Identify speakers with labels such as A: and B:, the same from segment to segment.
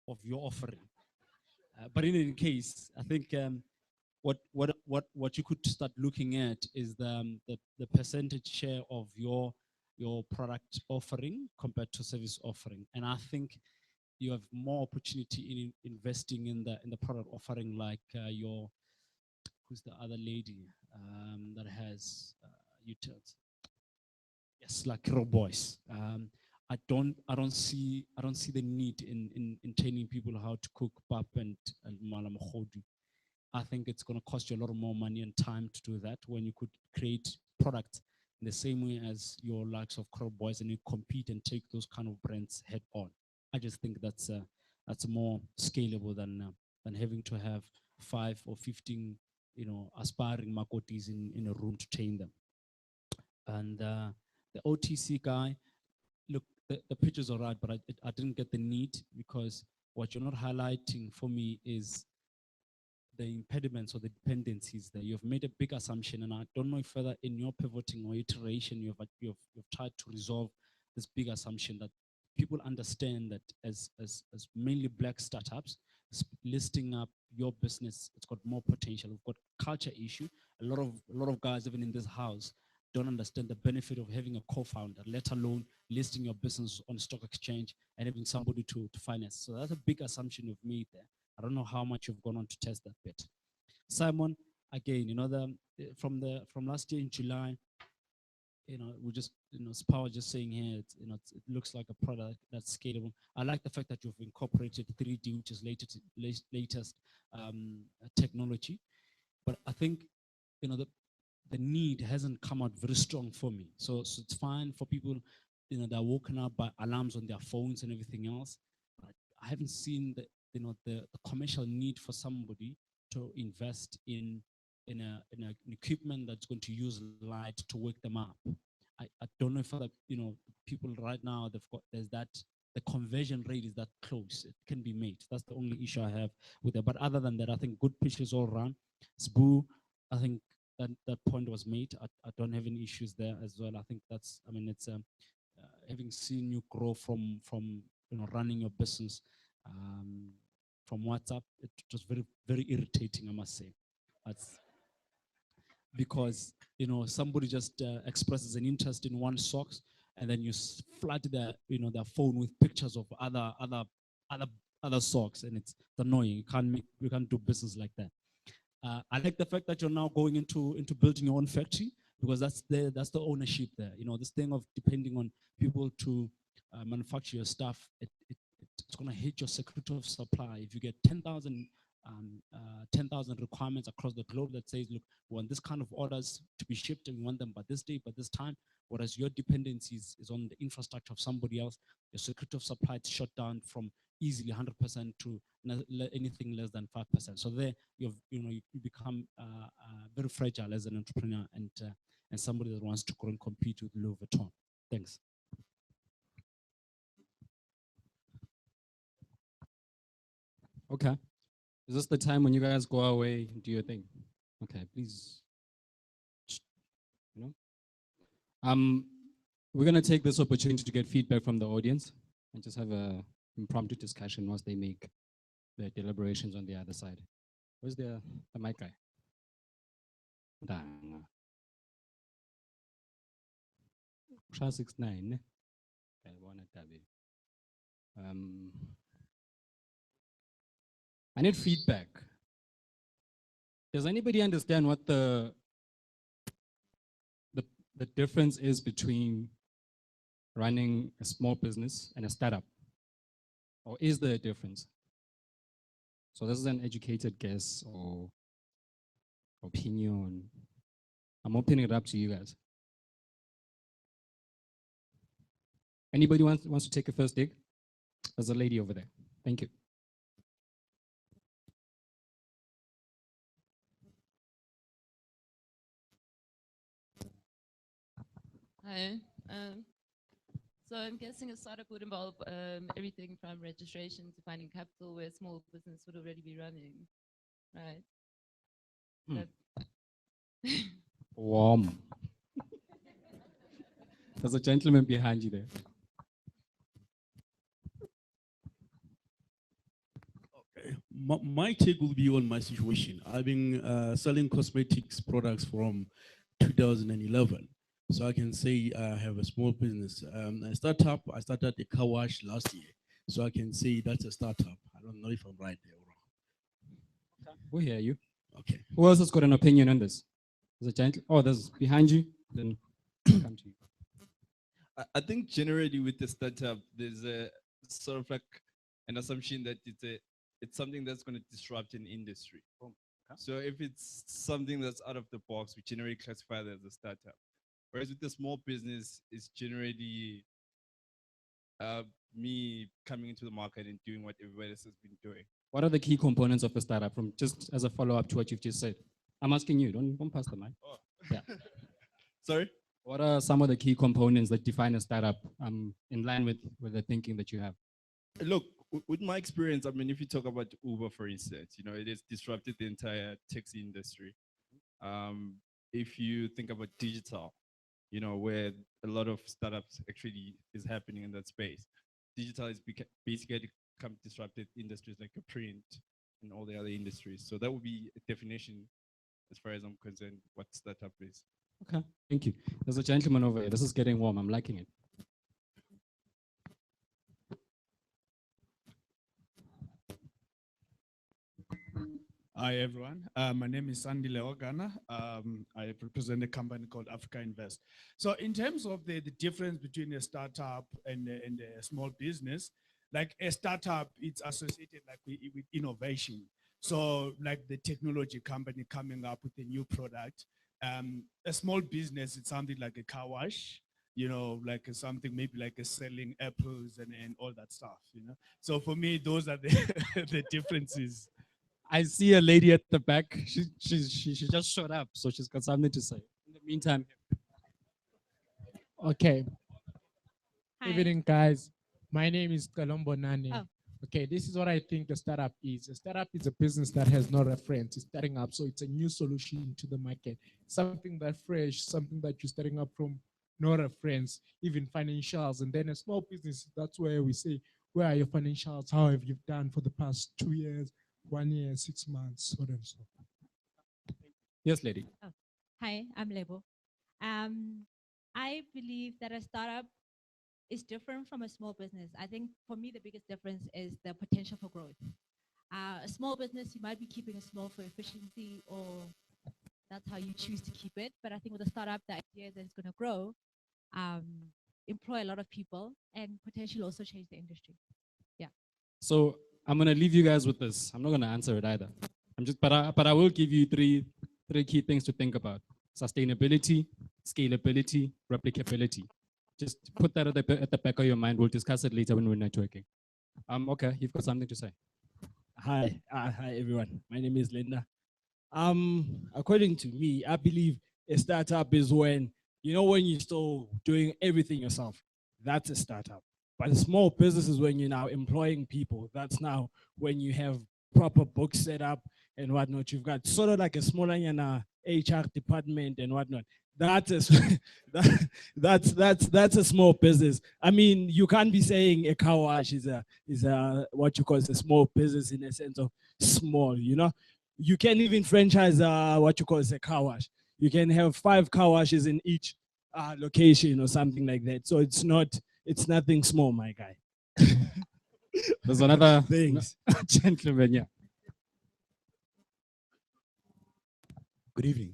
A: of your offering. But in any case, I think what you could start looking at is the percentage share of your product offering compared to service offering. And I think you have more opportunity in investing in the product offering, like your who's the other lady that has utils. Yes, like Rob Boys. I don't see the need in training people how to cook pap and malam khodu. I think it's going to cost you a lot more money and time to do that when you could create products in the same way as your likes of Crop Boys, and you compete and take those kind of brands head on. I just think that's more scalable than having to have 5 or 15 aspiring makotis in a room to train them. And the OTC guy, look, the pictures are right, but I didn't get the need, because what you're not highlighting for me is the impediments or the dependencies there. You've made a big assumption, and I don't know if whether in your pivoting or iteration you've tried to resolve this big assumption that people understand that as mainly black startups, listing up your business, it's got more potential. We've got culture issue. A lot of guys even in this house don't understand the benefit of having a co-founder, let alone listing your business on stock exchange and having somebody to finance. So that's a big assumption you've made there. I don't know how much you've gone on to test that bit. Simon, again, from last year in July, we just, Spa was just saying here, it looks like a product that's scalable. I like the fact that you've incorporated 3D, which is latest technology. But I think, the need hasn't come out very strong for me. So it's fine for people, they're woken up by alarms on their phones and everything else. But I haven't seen the commercial need for somebody to invest in an equipment that's going to use light to wake them up. I don't know if other people right now there's that the conversion rate is that close. It can be made. That's the only issue I have with it. But other than that, I think good pitches all around. Sbu, I think that point was made. I don't have any issues there as well. I think it's having seen you grow from running your business from WhatsApp. It was very, very irritating, I must say. That's because somebody just expresses an interest in one socks, and then you flood their phone with pictures of other socks, and it's annoying. You can't do business like that. I like the fact that you're now going into building your own factory, because that's the ownership there. This thing of depending on people to manufacture your stuff, it's going to hit your security of supply. If you get 10,000 requirements across the globe that says, look, we want this kind of orders to be shipped and we want them by this day, by this time, whereas your dependencies is on the infrastructure of somebody else, your security of supply is shut down from easily 100% to anything less than 5%. So there, you become very fragile as an entrepreneur and somebody that wants to grow and compete with Louis Vuitton. Thanks.
B: Okay. Is this the time when you guys go away and do your thing? Okay, please. We're going to take this opportunity to get feedback from the audience and just have a impromptu discussion once they make their deliberations on the other side. Where's the mic guy? Sha 69. I need feedback. Does anybody understand what the difference is between running a small business and a startup? Or is there a difference? So this is an educated guess or opinion. I'm opening it up to you guys. Anybody wants to take a first dig? There's a lady over there. Thank you.
C: Hi. So I'm guessing a startup would involve everything from registration to finding capital, where a small business would already be running, right?
B: Warm. There's a gentleman behind you there.
D: My take will be on my situation. I've been selling cosmetics products from 2011. So I can say I have a small business. A startup, I started a car wash last year. So I can say that's a startup. I don't know if I'm right there or wrong.
B: We hear you.
D: Okay.
B: Who else has got an opinion on this? There's a giant. Oh, there's behind you. Then come to you.
E: I think generally with the startup, there's a sort of like an assumption that it's something that's going to disrupt an industry. So if it's something that's out of the box, we generally classify that as a startup. Whereas with the small business, it's generally me coming into the market and doing what everybody else has been doing.
B: What are the key components of a startup? From just as a follow-up to what you've just said, I'm asking you. Don't pass the mic.
E: Oh.
B: Yeah.
E: Sorry?
B: What are some of the key components that define a startup? In line with the thinking that you have.
E: Look, with my experience, I mean, if you talk about Uber, for instance, it has disrupted the entire taxi industry. If you think about digital, where a lot of startups actually is happening in that space, digital is basically come disrupted industries like a print and all the other industries. So that would be a definition, as far as I'm concerned, what startup is.
B: Okay, thank you. There's a gentleman over here. This is getting warm. I'm liking it.
F: Hi, everyone. My name is Sandy Leogana. I represent a company called Africa Invest. So in terms of the difference between a startup and a small business, like a startup, it's associated like with innovation. So like the technology company coming up with a new product. A small business, it's something like a car wash, like something maybe like a selling apples and all that stuff, So for me, those are the, the differences.
B: I see a lady at the back. She just showed up, so she's got something to say. In the meantime,
G: Okay.
C: Hi.
G: Evening, guys. My name is Kalombo Nani.
C: Oh.
G: Okay, this is what I think a startup is. A startup is a business that has no reference. It's starting up, so it's a new solution to the market. Something that fresh, something that you're starting up from no reference, even financials. And then a small business, that's where we say, where are your financials? How have you done for the past 2 years, 1 year, 6 months, so on and so forth.
B: yes, lady.
H: Hi, I'm Lebo. I believe that a startup is different from a small business. I think for me, the biggest difference is the potential for growth. A small business, you might be keeping it small for efficiency, or that's how you choose to keep it. But I think with a startup, the idea that it's going to grow, employ a lot of people, and potentially also change the industry. Yeah.
B: So I'm gonna leave you guys with this. I'm not gonna answer it either. But I will give you three key things to think about: sustainability, scalability, replicability. Just put that at the back of your mind. We'll discuss it later when we're networking. Okay, you've got something to say.
A: Hi, hi everyone. My name is Linda. According to me, I believe a startup is when when you're still doing everything yourself. That's a startup. But a small business is when you're now employing people. That's now when you have proper books set up and whatnot. You've got sort of like a smaller HR department and whatnot. That's a small business. I mean, you can't be saying a car wash is a what you call a small business in a sense of small. You can even franchise what you call a car wash. You can have 5 car washes in each location or something like that. So it's nothing small, my guy.
B: There's another
A: Thanks.
B: gentleman, yeah.
I: Good evening.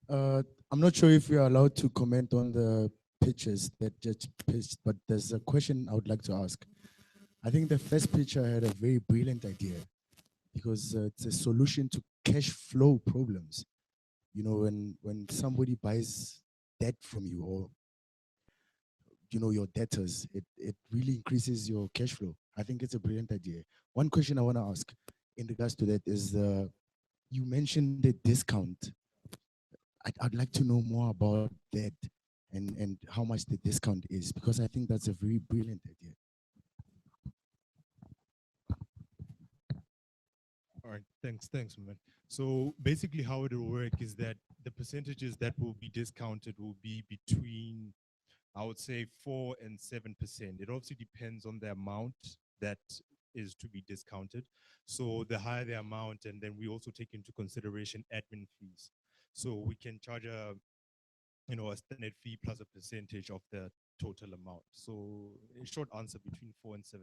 I: I'm not sure if we are allowed to comment on the pictures that just pitched, but there's a question I would like to ask. I think the first picture had a very brilliant idea because it's a solution to cash flow problems. When somebody buys debt from you or your debtors, it really increases your cash flow. I think it's a brilliant idea. One question I want to ask in regards to that is you mentioned the discount. I'd like to know more about that and how much the discount is, because I think that's a very brilliant idea.
J: All right, thanks, man. So basically how it will work is that the percentages that will be discounted will be between, I would say, 4 and 7%. It obviously depends on the amount that is to be discounted. So the higher the amount, and then we also take into consideration admin fees. So we can charge a standard fee plus a percentage of the total amount. So a short answer, between 4 and 7%.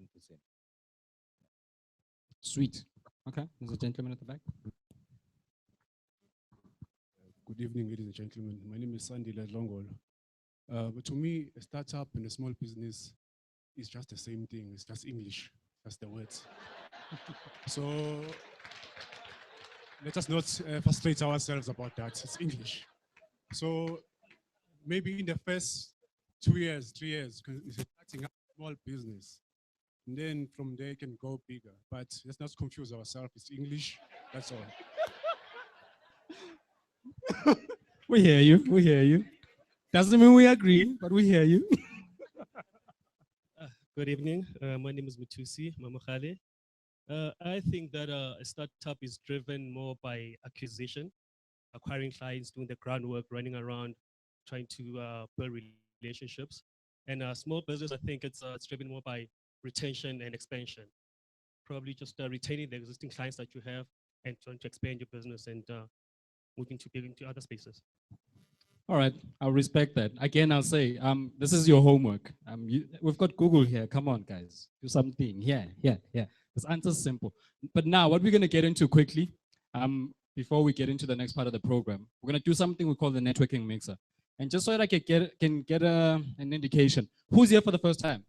B: Sweet. Okay, there's a gentleman at the back.
K: Good evening, ladies and gentlemen. My name is Sandy Longol. But to me, a startup and a small business is just the same thing. It's just English. That's the words. So let us not frustrate ourselves about that. It's English. So maybe in the first 2 years, 3 years, it's starting up a small business. And then from there, it can go bigger. But let's not confuse ourselves. It's English. That's all.
B: We hear you. We hear you. Doesn't mean we agree, but we hear you.
L: Good evening. My name is Mutusi Mamukhale. I think that a startup is driven more by acquisition, acquiring clients, doing the groundwork, running around, trying to build relationships. And a small business, I think it's driven more by retention and expansion. Probably just retaining the existing clients that you have and trying to expand your business and moving to big into other spaces.
B: All right, I'll respect that. Again, I'll say, this is your homework. We've got Google here. Come on, guys, do something. Yeah. This answer's simple. But now, what we're going to get into quickly, before we get into the next part of the program, we're going to do something we call the networking mixer. And just so that I can get an indication, who's here for the first time?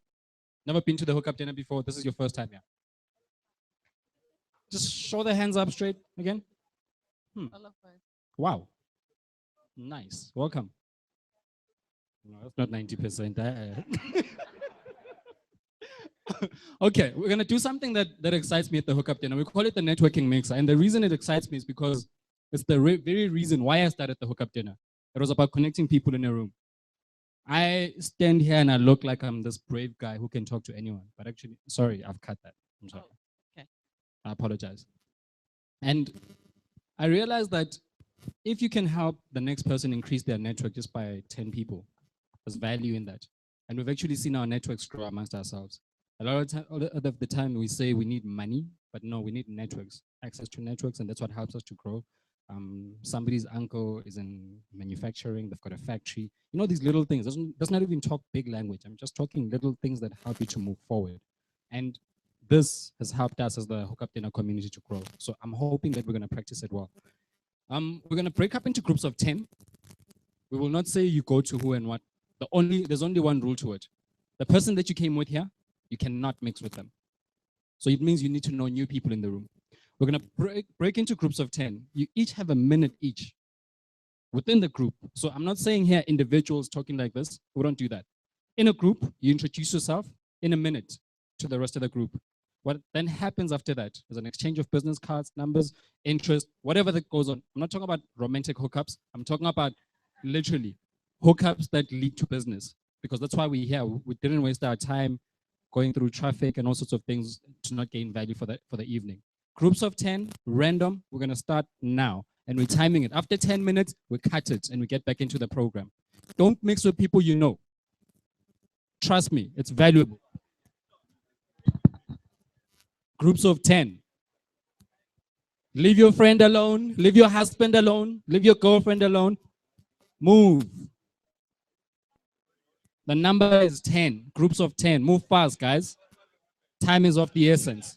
B: Never been to the hookup dinner before? This is your first time here. Just show the hands up straight again. Wow. Nice. Welcome. No, that's not 90%. Okay, we're going to do something that excites me at the hookup dinner. We call it the networking mixer. And the reason it excites me is because it's the very reason why I started the hookup dinner. It was about connecting people in a room. I stand here and I look like I'm this brave guy who can talk to anyone. But actually, sorry, I've cut that. I'm sorry.
C: Oh, okay.
B: I apologize. And I realized that if you can help the next person increase their network just by 10 people, there's value in that. And we've actually seen our networks grow amongst ourselves. A lot of the time we say we need money, but no, we need networks, access to networks, and that's what helps us to grow. Somebody's uncle is in manufacturing, they've got a factory. You know, these little things, does not even talk big language. I'm just talking little things that help you to move forward. And this has helped us as the hookup dinner community to grow. So I'm hoping that we're gonna practice it well. We're gonna break up into groups of 10. We will not say you go to who and what. There's only one rule to it. The person that you came with here, you cannot mix with them. So it means you need to know new people in the room. We're gonna break into groups of 10. You each have a minute each within the group. So I'm not saying here individuals talking like this. We don't do that. In a group, you introduce yourself in a minute to the rest of the group. What then happens after that is an exchange of business cards, numbers, interest, whatever that goes on. I'm not talking about romantic hookups. I'm talking about literally hookups that lead to business, because that's why we're here. We didn't waste our time going through traffic and all sorts of things to not gain value for the evening. Groups of 10, random. We're gonna start now, and we're timing it. After 10 minutes, we cut it and we get back into the program. Don't mix with people you know. Trust me, it's valuable. Groups of 10. Leave your friend alone, leave your husband alone, leave your girlfriend alone. Move. The number is 10, groups of 10. Move fast, guys. Time is of the essence.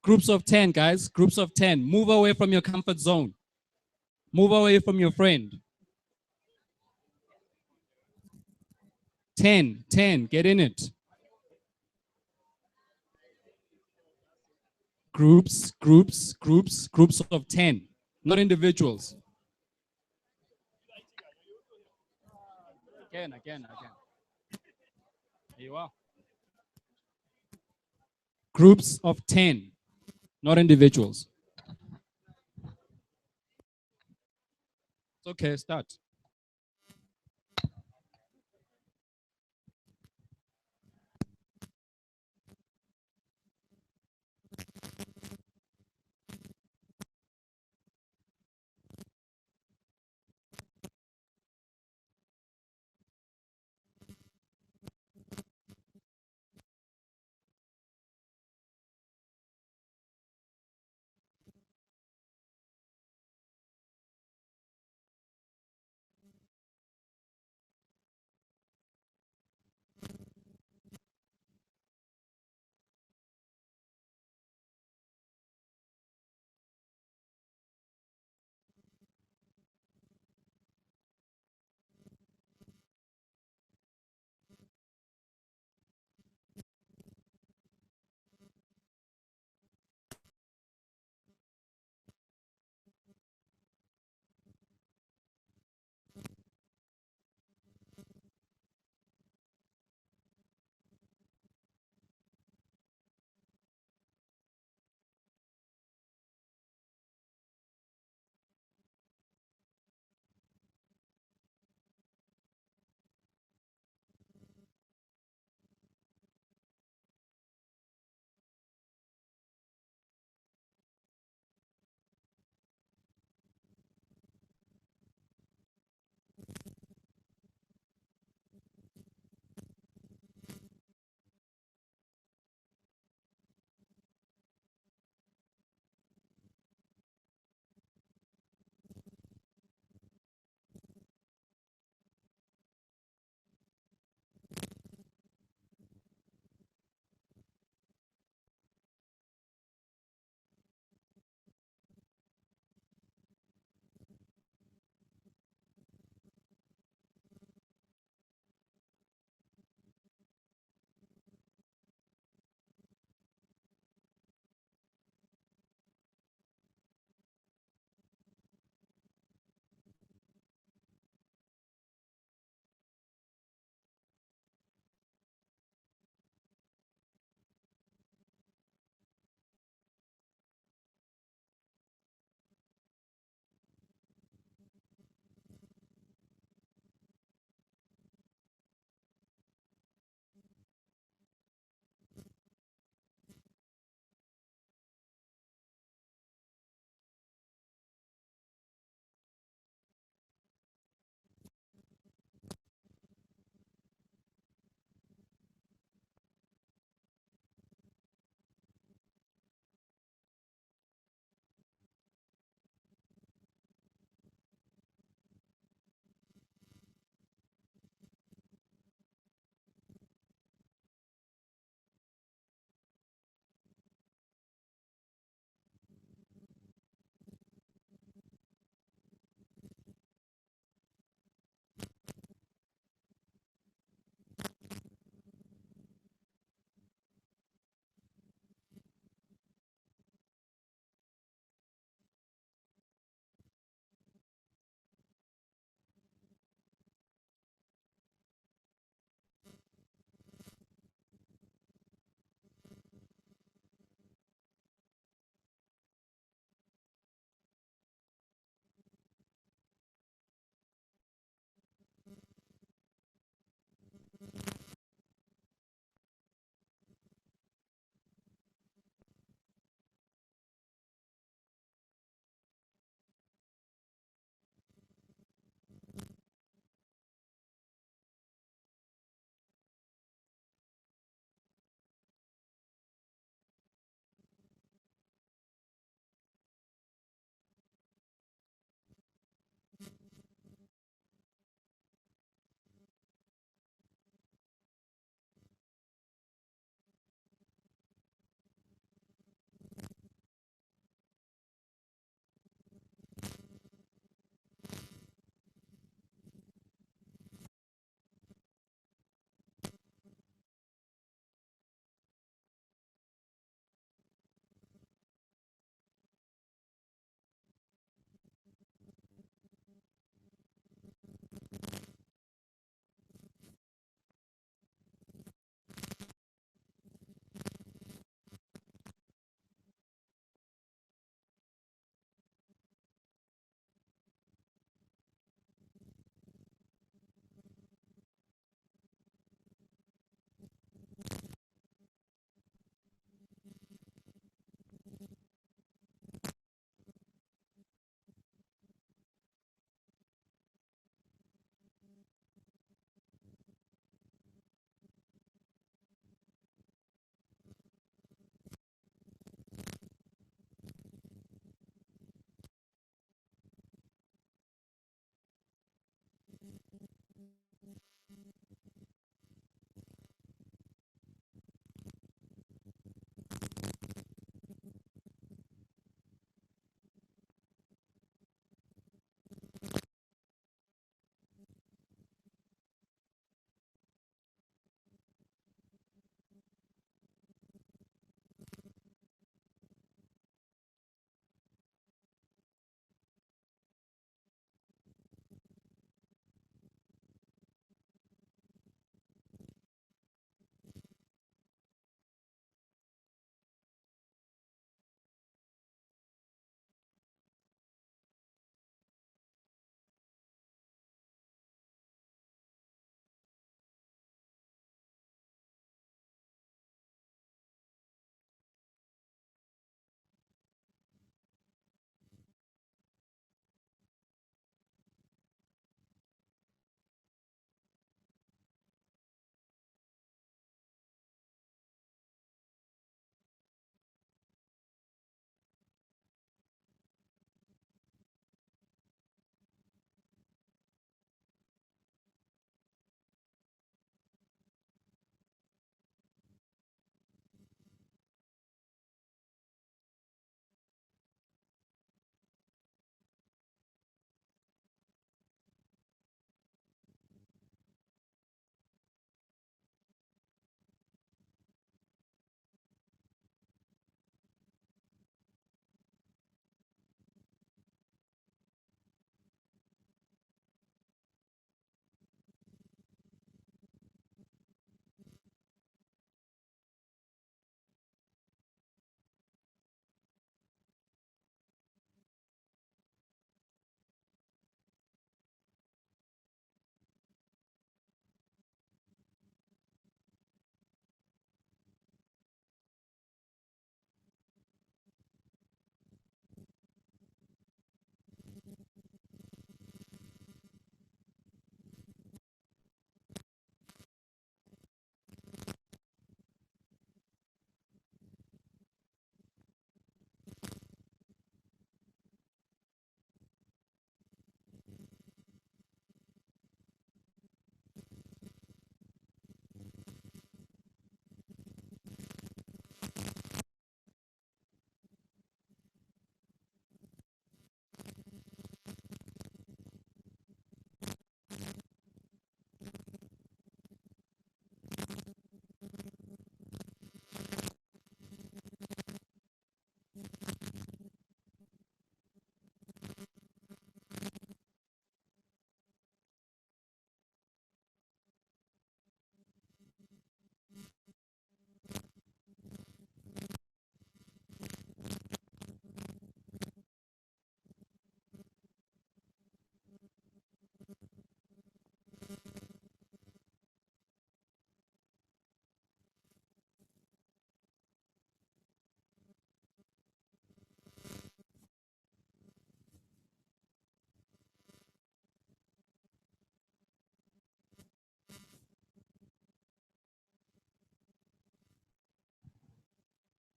B: Groups of 10, guys, groups of 10. Move away from your comfort zone. Move away from your friend. 10, get in it. Groups of 10, not individuals. Again. Here you are. Groups of 10, not individuals. It's okay, start.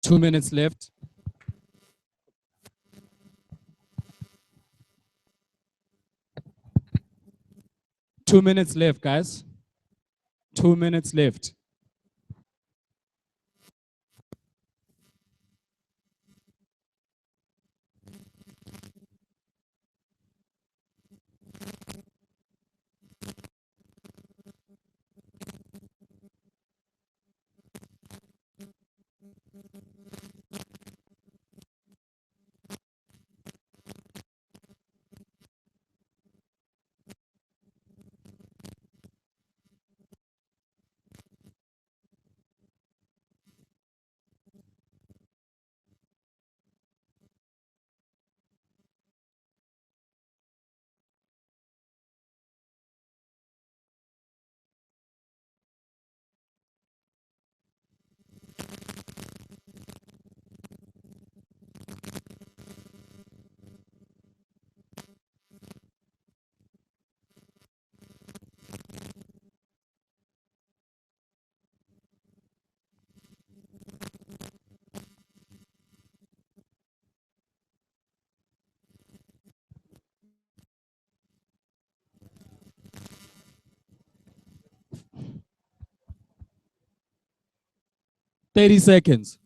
B: 2 minutes left. Two minutes left, guys. 2 minutes left. Thirty seconds.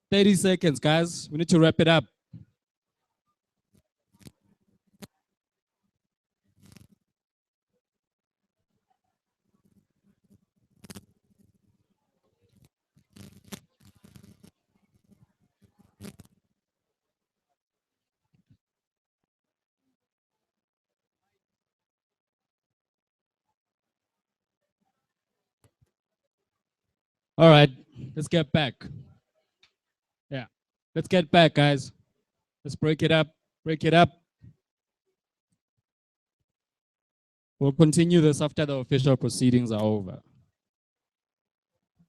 B: 30 seconds, guys. We need to wrap it up. All right, let's get back. Yeah, let's get back, guys. Let's break it up. Break it up. We'll continue this after the official proceedings are over.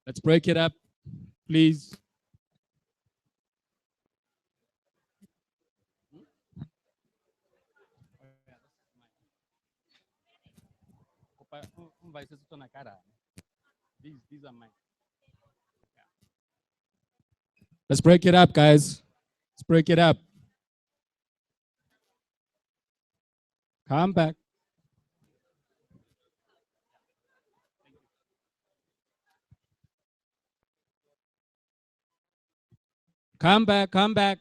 B: Let's break it up, please. These are mine. Let's break it up, guys. Let's break it up. Come back. Come back, come back.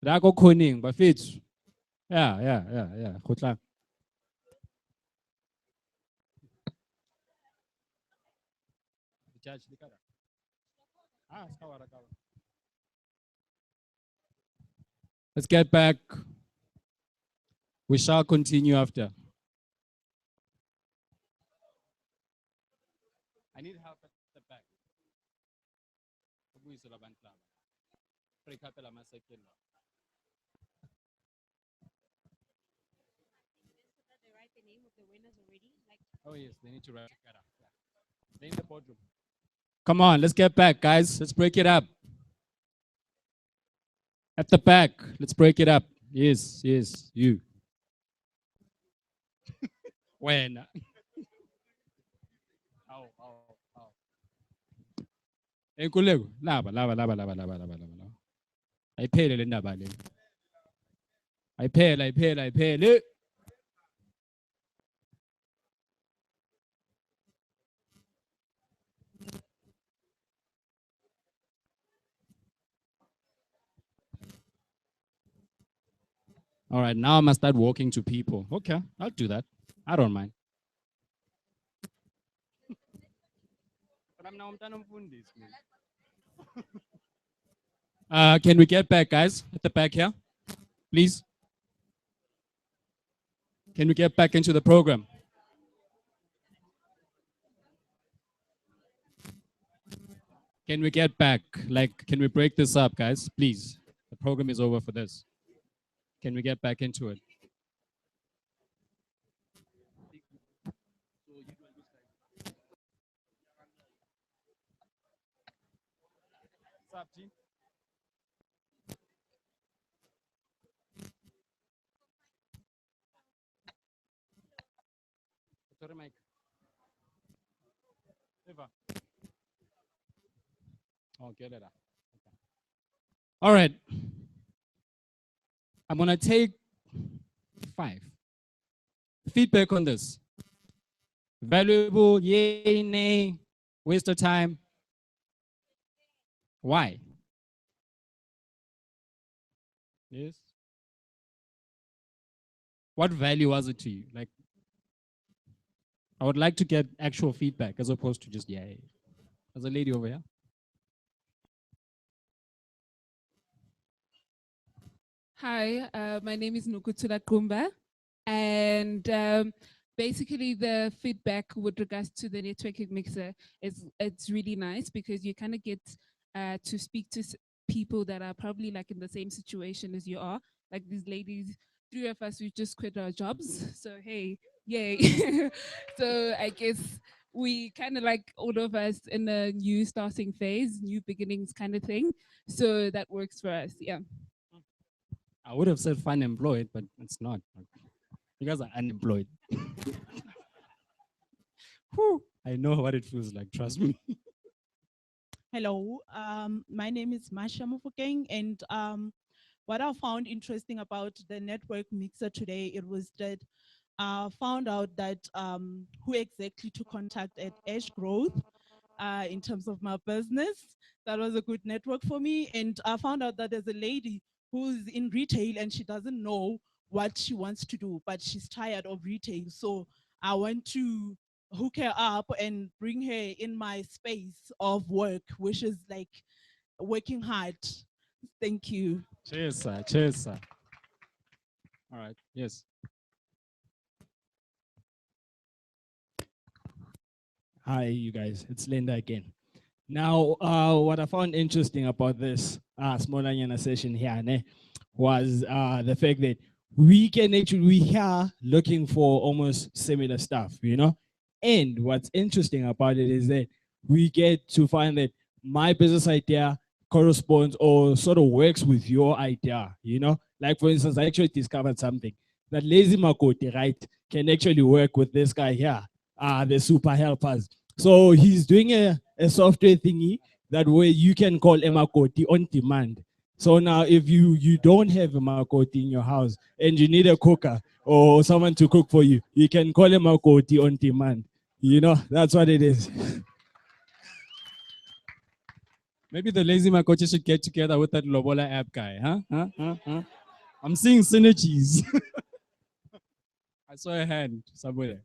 B: Rako koning, bafethu. Yeah. Khotlang. Let's get back. We shall continue after. I need help at the back. Oh yes, they need to write it up. They in the boardroom. Come on, let's get back, guys. Let's break it up. At the back, let's break it up. Yes, you. When? Enkulego, laba. Ayiphele le ndaba le. Ayiphele. All right, now I must start walking to people. Okay, I'll do that. I don't mind. Can we get back, guys? At the back here, please. Can we get back into the program? Can we get back? Can we break this up, guys? Please. The program is over for this. Can we get back into it? What's up, G? Sorry, Mike. Oh, get it out. All right. I'm gonna take 5. Feedback on this. Valuable, yay, nay, waste of time. Why? Yes. What value was it to you? Like, I would like to get actual feedback as opposed to just yay. There's a lady over here.
M: Hi, my name is Nukutula Kumba, and basically the feedback with regards to the networking mixer is it's really nice because you kind of get to speak to people that are probably like in the same situation as you are, like these ladies. 3 of us, we just quit our jobs, so hey, yay! So I guess we kind of like all of us in a new starting phase, new beginnings kind of thing. So that works for us, yeah.
B: I would have said fun employed, but it's not. You guys are unemployed. Whew, I know what it feels like, trust me.
N: Hello, my name is Masha Mufokeng, and what I found interesting about the network mixer today, it was that I found out that who exactly to contact at Edge Growth in terms of my business. That was a good network for me, and I found out that there's a lady who's in retail and she doesn't know what she wants to do, but she's tired of retail. So I went to hook her up and bring her in my space of work, which is like working hard. Thank you.
B: Cheers, sir. Cheers, sir. All right. Yes.
O: Hi, you guys. It's Linda again. Now, what I found interesting about this small Anyana session here was the fact that we are looking for almost similar stuff, you know? And what's interesting about it is that we get to find that my business idea corresponds or sort of works with your idea, you know? Like, for instance, I actually discovered something that Lazy Makoti, right, can actually work with this guy here, the super helpers. So he's doing a software thingy that way you can call Emakoti on demand. So now if you don't have a Makoti in your house and you need a cooker or someone to cook for you, you can call Emakoti on demand. You know, that's what it is.
B: Maybe the lazy Makochi should get together with that Lobola app guy, huh? I'm seeing synergies. I saw a hand somewhere.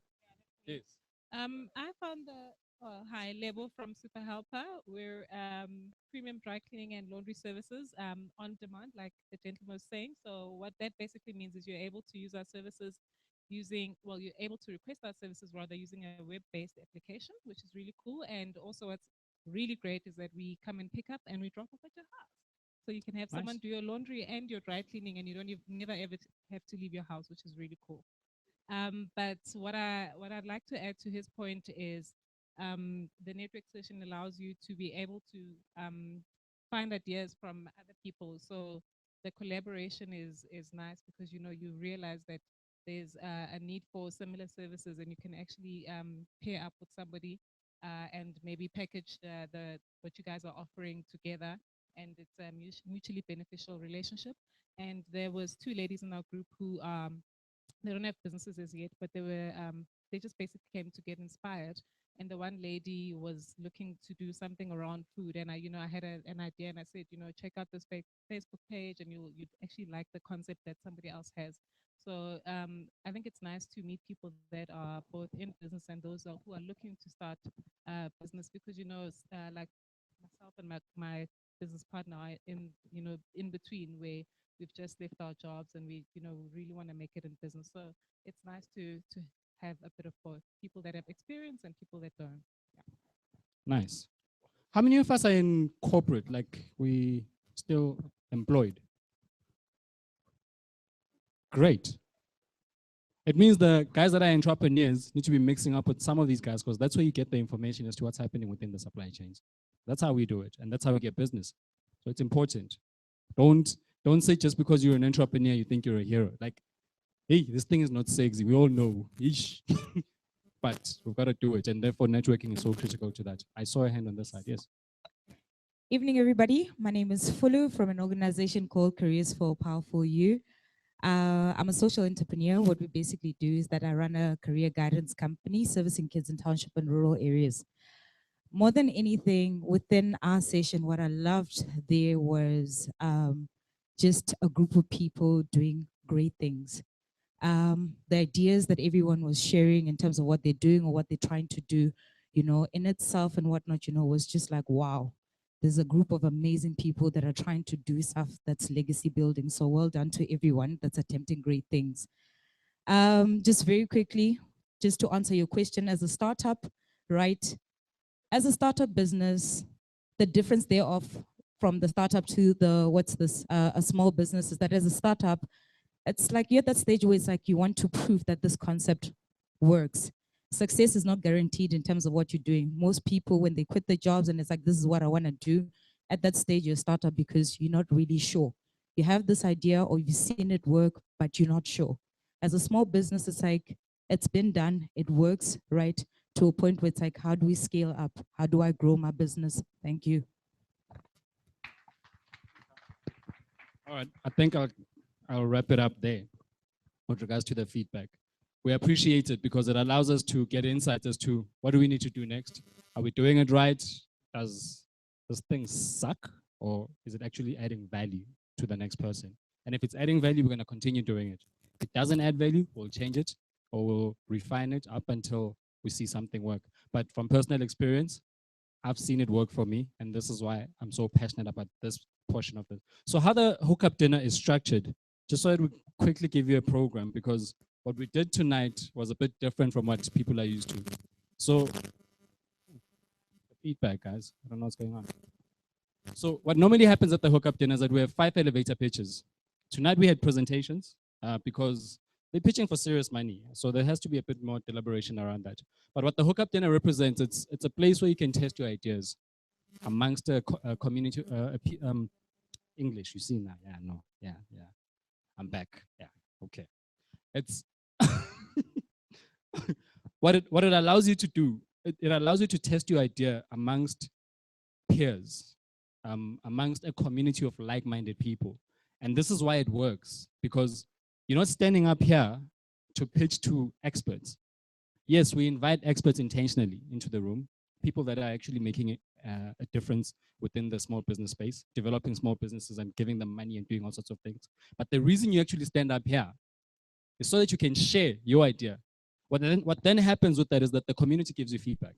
B: Yes.
P: I found the high level from Super Helper. We're premium dry cleaning and laundry services on demand, like the gentleman was saying. So what that basically means is you're able to use our services using, well, you're able to request our services rather using a web-based application, which is really cool. And also what's really great is that we come and pick up and we drop off at your house. So you can have someone
B: Nice.
P: do your laundry and your dry cleaning and you don't never ever have to leave your house, which is really cool. But what I'd like to add to his point is the network session allows you to be able to find ideas from other people. So the collaboration is nice because you know you realize that there's a need for similar services, and you can actually pair up with somebody and maybe package the what you guys are offering together, and it's a mutually beneficial relationship. And there was 2 ladies in our group who they don't have businesses as yet, but they just basically came to get inspired. And the one lady was looking to do something around food, and I had an idea, and I said, check out this Facebook page, and you'd actually like the concept that somebody else has. So I think it's nice to meet people that are both in business and those who are looking to start business, because like myself and my business partner are in between, where we've just left our jobs and we really want to make it in business. So it's nice to have a bit of both, people that have experience and people that don't.
B: Nice. How many of us are in corporate, like we still employed? Great. It means the guys that are entrepreneurs need to be mixing up with some of these guys, because that's where you get the information as to what's happening within the supply chains. That's how we do it, and that's how we get business. So it's important. Don't say just because you're an entrepreneur you think you're a hero. Like, hey, this thing is not sexy. We all know. Eesh. but we've got to do it. And therefore, networking is so critical to that. I saw a hand on this side. Yes.
Q: Evening, everybody. My name is Fulu from an organization called Careers for Powerful You. I'm a social entrepreneur. What we basically do is that I run a career guidance company servicing kids in township and rural areas. More than anything, within our session, what I loved there was just a group of people doing great things. The ideas that everyone was sharing in terms of what they're doing or what they're trying to do, you know, in itself and whatnot, you know, was just like, wow, there's a group of amazing people that are trying to do stuff that's legacy building. So well done to everyone that's attempting great things. Just very quickly, just to answer your question, as a startup, right? As a startup business, the difference thereof from the startup to a small business is that as a startup, it's like you're at that stage where it's like you want to prove that this concept works. Success is not guaranteed in terms of what you're doing. Most people, when they quit their jobs and it's like, this is what I want to do, at that stage, you're a startup because you're not really sure. You have this idea or you've seen it work, but you're not sure. As a small business, it's like, it's been done, it works, right? To a point where it's like, how do we scale up? How do I grow my business? Thank you.
B: All right, I think I'll wrap it up there with regards to the feedback. We appreciate it because it allows us to get insights as to what do we need to do next? Are we doing it right? Does this thing suck? Or is it actually adding value to the next person? And if it's adding value, we're going to continue doing it. If it doesn't add value, we'll change it or we'll refine it up until we see something work. But from personal experience, I've seen it work for me, and this is why I'm so passionate about this portion of it. So how the hookup dinner is structured, just so I would quickly give you a program, because what we did tonight was a bit different from what people are used to. So feedback, guys, I don't know what's going on. So what normally happens at the hookup dinner is that we have 5 elevator pitches. Tonight we had presentations because they're pitching for serious money. So there has to be a bit more deliberation around that. But what the hookup dinner represents, it's a place where you can test your ideas amongst a community, English, you see now, yeah, no, yeah, I'm back, yeah, okay. It's, what it allows you to do, it allows you to test your idea amongst peers, amongst a community of like-minded people. And this is why it works, because you're not standing up here to pitch to experts. Yes, we invite experts intentionally into the room, people that are actually making a difference within the small business space, developing small businesses and giving them money and doing all sorts of things. But the reason you actually stand up here is so that you can share your idea. What then happens with that is that the community gives you feedback.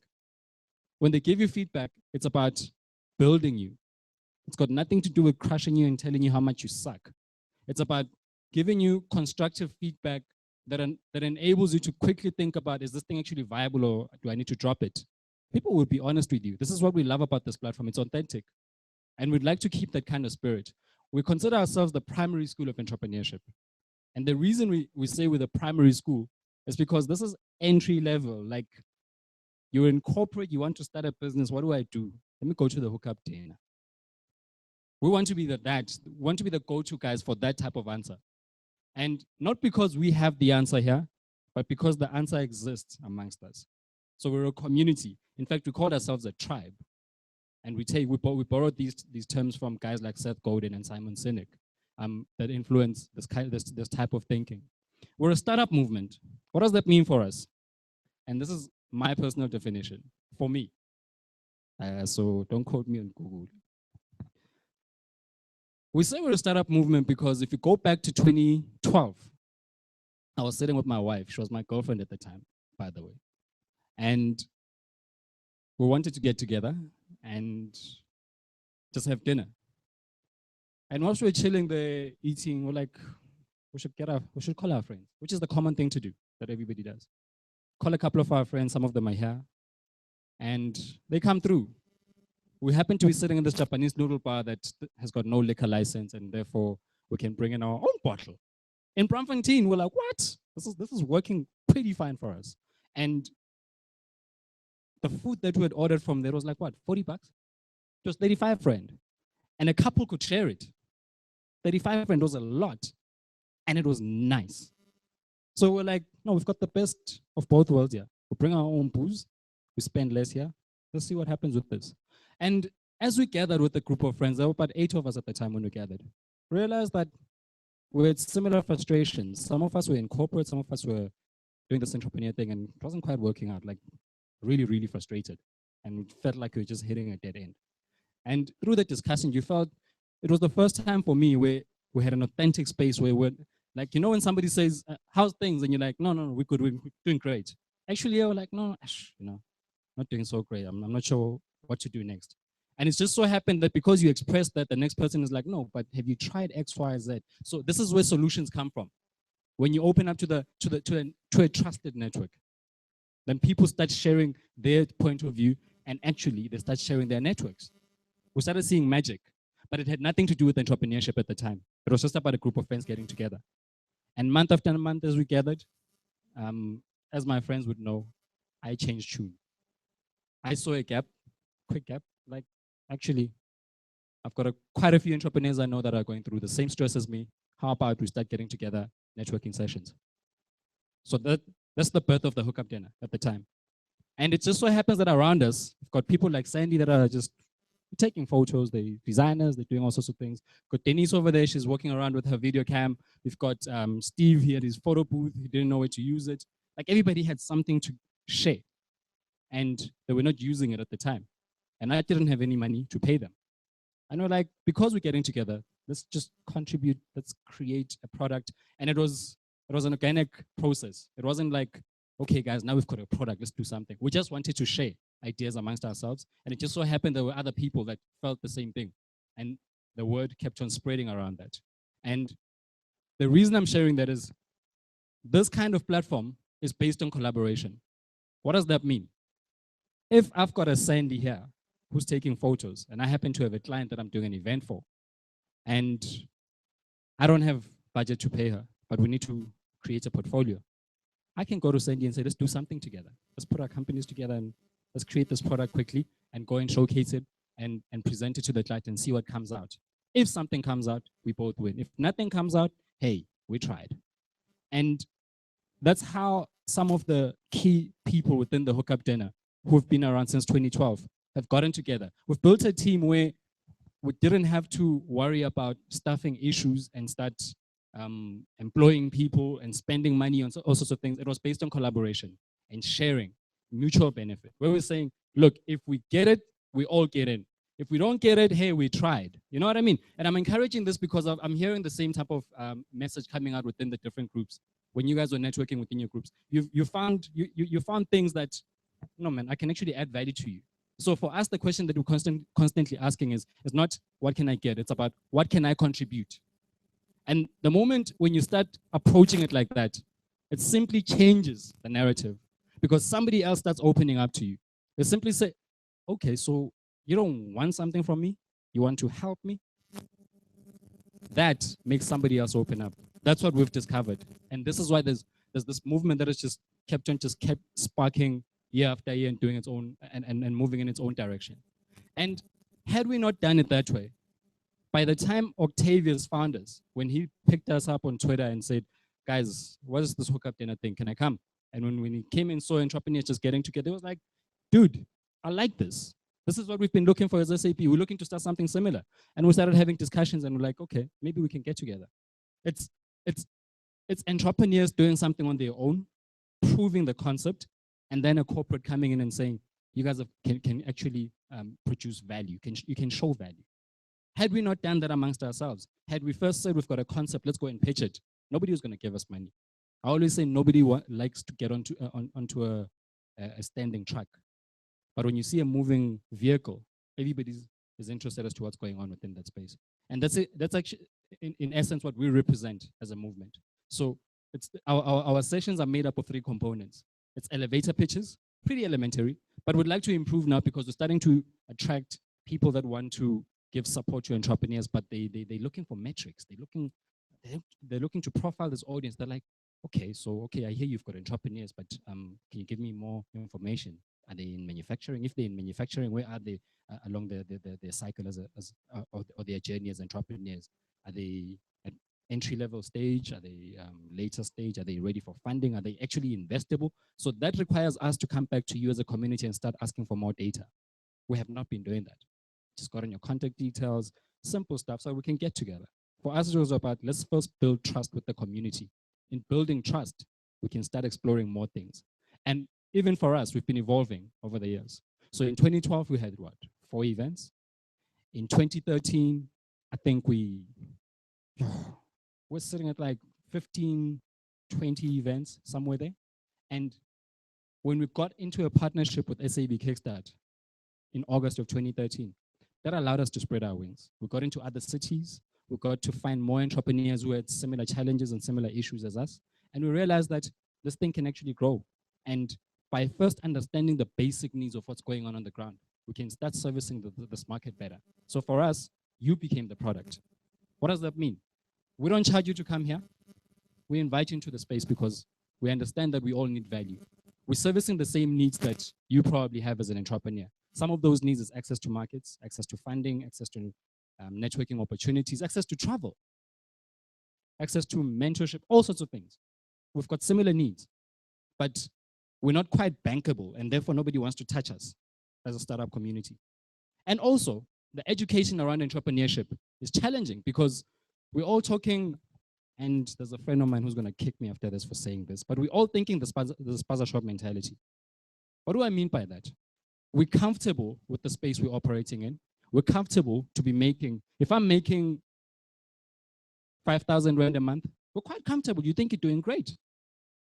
B: When they give you feedback, it's about building you. It's got nothing to do with crushing you and telling you how much you suck. It's about giving you constructive feedback that enables you to quickly think about, is this thing actually viable or do I need to drop it? People will be honest with you. This is what we love about this platform. It's authentic. And we'd like to keep that kind of spirit. We consider ourselves the primary school of entrepreneurship. And the reason we say we're the primary school is because this is entry level. Like, you're in corporate, you want to start a business, what do I do? Let me go to the hookup dinner. We want to be we want to be the go-to guys for that type of answer. And not because we have the answer here, but because the answer exists amongst us. So we're a community. In fact, we call ourselves a tribe. And we borrowed these terms from guys like Seth Godin and Simon Sinek that influence this type of thinking. We're a startup movement. What does that mean for us? And this is my personal definition for me. So don't quote me on Google. We say we're a startup movement because if you go back to 2012, I was sitting with my wife. She was my girlfriend at the time, by the way. And we wanted to get together and just have dinner. And whilst we were chilling there, eating, we're like, we should call our friends, which is the common thing to do that everybody does. Call a couple of our friends, some of them are here, and they come through. We happen to be sitting in this Japanese noodle bar that has got no liquor license, and therefore we can bring in our own bottle. In Braamfontein, we're like, what? This is working pretty fine for us. And the food that we had ordered from there was like, what, 40 bucks? It was 35 rand. And a couple could share it. 35 rand was a lot. And it was nice. So we're like, no, we've got the best of both worlds here. we bring our own booze, we spend less here. Let's see what happens with this. And as we gathered with a group of friends, there were about 8 of us at the time when we gathered, realized that we had similar frustrations. Some of us were in corporate, some of us were doing this entrepreneur thing, and it wasn't quite working out, like really, really frustrated. And we felt like we were just hitting a dead end. And through that discussion, you felt it was the first time for me where we had an authentic space where we're like, you know, when somebody says, how's things? And you're like, no, we're good, we're doing great. Actually, we're like, no, you know, not doing so great. I'm not sure what to do next. And it's just so happened that because you expressed that, the next person is like, no, but have you tried X, Y, Z? So this is where solutions come from. When you open up to a trusted network, then people start sharing their point of view, and actually they start sharing their networks. We started seeing magic, but it had nothing to do with entrepreneurship at the time. It was just about a group of friends getting together. And month after month as we gathered, as my friends would know, I changed tune. I saw a gap, quick gap, like actually, I've got quite a few entrepreneurs I know that are going through the same stress as me. How about we start getting together, networking sessions? So that's the birth of the hookup dinner at the time. And it just so happens that around us, we've got people like Sandy that are just taking photos, they're designers, they're doing all sorts of things. Got Denise over there, she's walking around with her video cam. We've got Steve here at his photo booth, he didn't know where to use it. Like everybody had something to share, and they were not using it at the time. And I didn't have any money to pay them. I know, like, because we're getting together, let's just contribute, let's create a product. And it was an organic process. It wasn't like, okay, guys, now we've got a product, let's do something. We just wanted to share ideas amongst ourselves. And it just so happened there were other people that felt the same thing. And the word kept on spreading around that. And the reason I'm sharing that is this kind of platform is based on collaboration. What does that mean? If I've got a Sandy here who's taking photos, and I happen to have a client that I'm doing an event for, and I don't have budget to pay her, but we need to create a portfolio, I can go to Sandy and say, let's do something together. Let's put our companies together and let's create this product quickly and go and showcase it and present it to the client and see what comes out. If something comes out, we both win. If nothing comes out, hey, we tried. And that's how some of the key people within the hookup dinner who've been around since 2012 have gotten together. We've built a team where we didn't have to worry about staffing issues and start employing people and spending money on all sorts of things. It was based on collaboration and sharing, mutual benefit. Where we're saying, look, if we get it, we all get in. If we don't get it, hey, we tried. You know what I mean? And I'm encouraging this because I'm hearing the same type of message coming out within the different groups. When you guys were networking within your groups, you found things that, no man, I can actually add value to you. So for us, the question that we're constantly asking is not what can I get? It's about what can I contribute? And the moment when you start approaching it like that, it simply changes the narrative because somebody else starts opening up to you. They simply say, okay, so you don't want something from me? You want to help me? That makes somebody else open up. That's what we've discovered. And this is why there's this movement that has just kept sparking year after year and doing its own and moving in its own direction. And had we not done it that way, by the time Octavius found us, when he picked us up on Twitter and said, guys, what is this hookup dinner thing? Can I come? And when he came and saw entrepreneurs just getting together, it was like, dude, I like this. This is what we've been looking for as SAP. We're looking to start something similar. And we started having discussions and we're like, okay, maybe we can get together. It's entrepreneurs doing something on their own, proving the concept, and then a corporate coming in and saying, you guys can actually produce value, you can show value. Had we not done that amongst ourselves, had we first said we've got a concept, let's go and pitch it, nobody was going to give us money. I always say nobody likes to get onto a standing truck. But when you see a moving vehicle, everybody is interested as to what's going on within that space. And that's it. That's actually, in essence, what we represent as a movement. So our sessions are made up of 3 components. It's elevator pitches, pretty elementary, but we'd like to improve now because we're starting to attract people that want to give support to entrepreneurs, but they're looking for metrics. They're looking to profile this audience. They're like, okay, I hear you've got entrepreneurs, but can you give me more information? Are they in manufacturing? If they're in manufacturing, where are they along their cycle or their journey as entrepreneurs? Are they entry-level stage? Are they later stage? Are they ready for funding? Are they actually investable? So that requires us to come back to you as a community and start asking for more data. We have not been doing that. Just got in your contact details, simple stuff, so we can get together. For us, it was about, let's first build trust with the community. In building trust, we can start exploring more things. And even for us, we've been evolving over the years. So in 2012, we had what, 4 events? In 2013, I think we're sitting at like 15, 20 events, somewhere there. And when we got into a partnership with SAB Kickstart in August of 2013, that allowed us to spread our wings. We got into other cities. We got to find more entrepreneurs who had similar challenges and similar issues as us. And we realized that this thing can actually grow. And by first understanding the basic needs of what's going on the ground, we can start servicing this market better. So for us, you became the product. What does that mean? We don't charge you to come here. We invite you into the space because we understand that we all need value. We're servicing the same needs that you probably have as an entrepreneur. Some of those needs is access to markets, access to funding, access to networking opportunities, access to travel, access to mentorship, all sorts of things. We've got similar needs, but we're not quite bankable, and therefore nobody wants to touch us as a startup community. And also, the education around entrepreneurship is challenging because we're all talking, and there's a friend of mine who's gonna kick me after this for saying this, but we're all thinking the spaza shop mentality. What do I mean by that? We're comfortable with the space we're operating in. We're comfortable to be making, if I'm making 5,000 Rand a month, we're quite comfortable. You think you're doing great.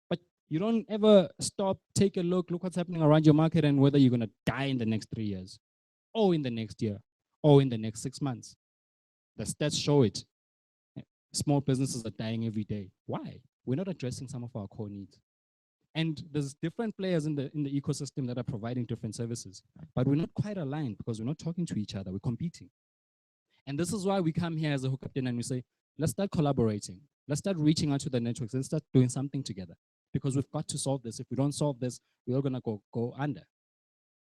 B: But you don't ever stop, take a look what's happening around your market and whether you're gonna die in the next 3 years, or in the next year, or in the next 6 months. The stats show it. Small businesses are dying every day. Why? We're not addressing some of our core needs. And there's different players in the ecosystem that are providing different services, but we're not quite aligned because we're not talking to each other, we're competing. And this is why we come here as a hookup dinner and we say, let's start collaborating. Let's start reaching out to the networks. Let's start doing something together because we've got to solve this. If we don't solve this, we're all gonna go under.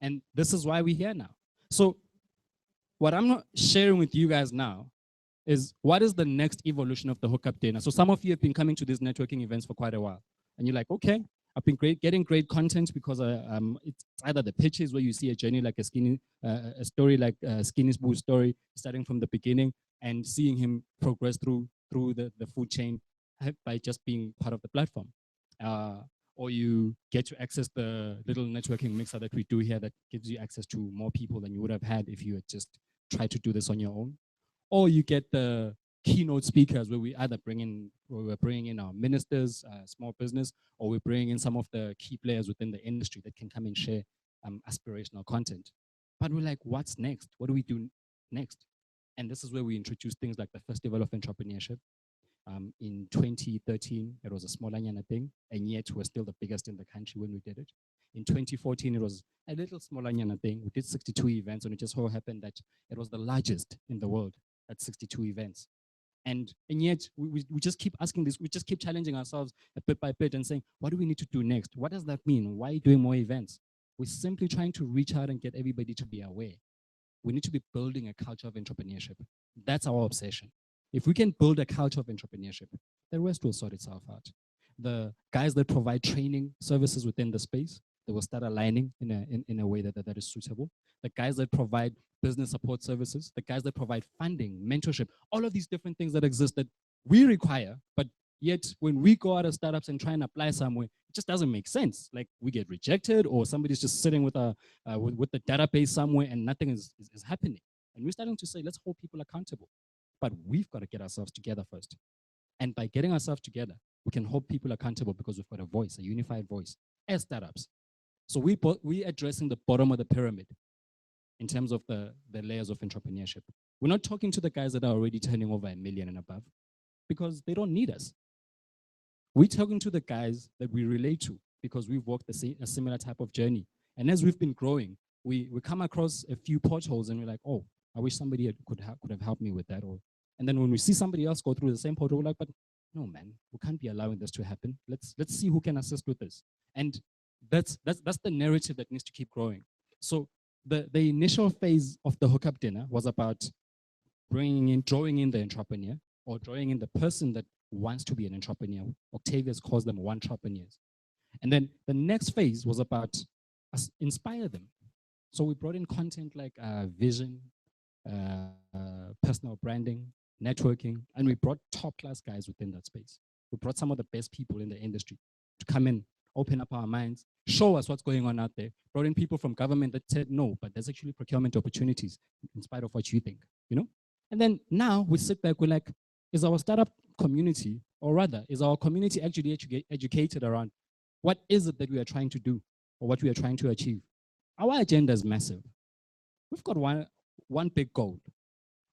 B: And this is why we're here now. So what I'm not sharing with you guys now is what is the next evolution of the hookup dinner. So some of you have been coming to these networking events for quite a while and you're like, okay, I've been getting great content because it's either the pitches where you see a journey like a story like Skinny's Boo's story, starting from the beginning and seeing him progress through the food chain by just being part of the platform. Or you get to access the little networking mixer that we do here that gives you access to more people than you would have had if you had just tried to do this on your own. Or you get the keynote speakers where we're bringing in our ministers, small business, or we're bringing in some of the key players within the industry that can come and share aspirational content. But we're like, what's next? What do we do next? And this is where we introduce things like the Festival of Entrepreneurship. In 2013, it was a small Anyana thing, and yet we're still the biggest in the country when we did it. In 2014, it was a little small Anyana thing. We did 62 events, and it just so happened that it was the largest in the world at 62 events. And yet we just keep asking this, we just keep challenging ourselves a bit by bit and saying, what do we need to do next? What does that mean? Why are you doing more events? We're simply trying to reach out and get everybody to be aware. We need to be building a culture of entrepreneurship. That's our obsession. If we can build a culture of entrepreneurship, the rest will sort itself out. The guys that provide training services within the space, they will start aligning in a way that is suitable. The guys that provide business support services, the guys that provide funding, mentorship, all of these different things that exist that we require, but yet when we go out of startups and try and apply somewhere, it just doesn't make sense. Like we get rejected or somebody's just sitting with the database somewhere and nothing is happening. And we're starting to say, let's hold people accountable. But we've got to get ourselves together first. And by getting ourselves together, we can hold people accountable because we've got a voice, a unified voice as startups. So we're addressing the bottom of the pyramid in terms of the layers of entrepreneurship. We're not talking to the guys that are already turning over $1 million and above because they don't need us. We're talking to the guys that we relate to because we've walked a similar type of journey. And as we've been growing, we come across a few potholes and we're like, oh, I wish somebody could have helped me with that. And then when we see somebody else go through the same pothole, we're like, but no, man, we can't be allowing this to happen. Let's see who can assist with this. And that's the narrative that needs to keep growing. So the initial phase of the hookup dinner was about drawing in the entrepreneur, or drawing in the person that wants to be an entrepreneur. Octavius calls them one-entrepreneurs. And then the next phase was about us inspire them. So we brought in content like vision, personal branding, networking, and we brought top-class guys within that space. We brought some of the best people in the industry to come in, open up our minds, show us what's going on out there. Brought in people from government that said no, but there's actually procurement opportunities in spite of what you think, you know? And then now we sit back, we're like, is our startup community, or rather, is our community actually educated around what is it that we are trying to do or what we are trying to achieve? Our agenda is massive. We've got one big goal.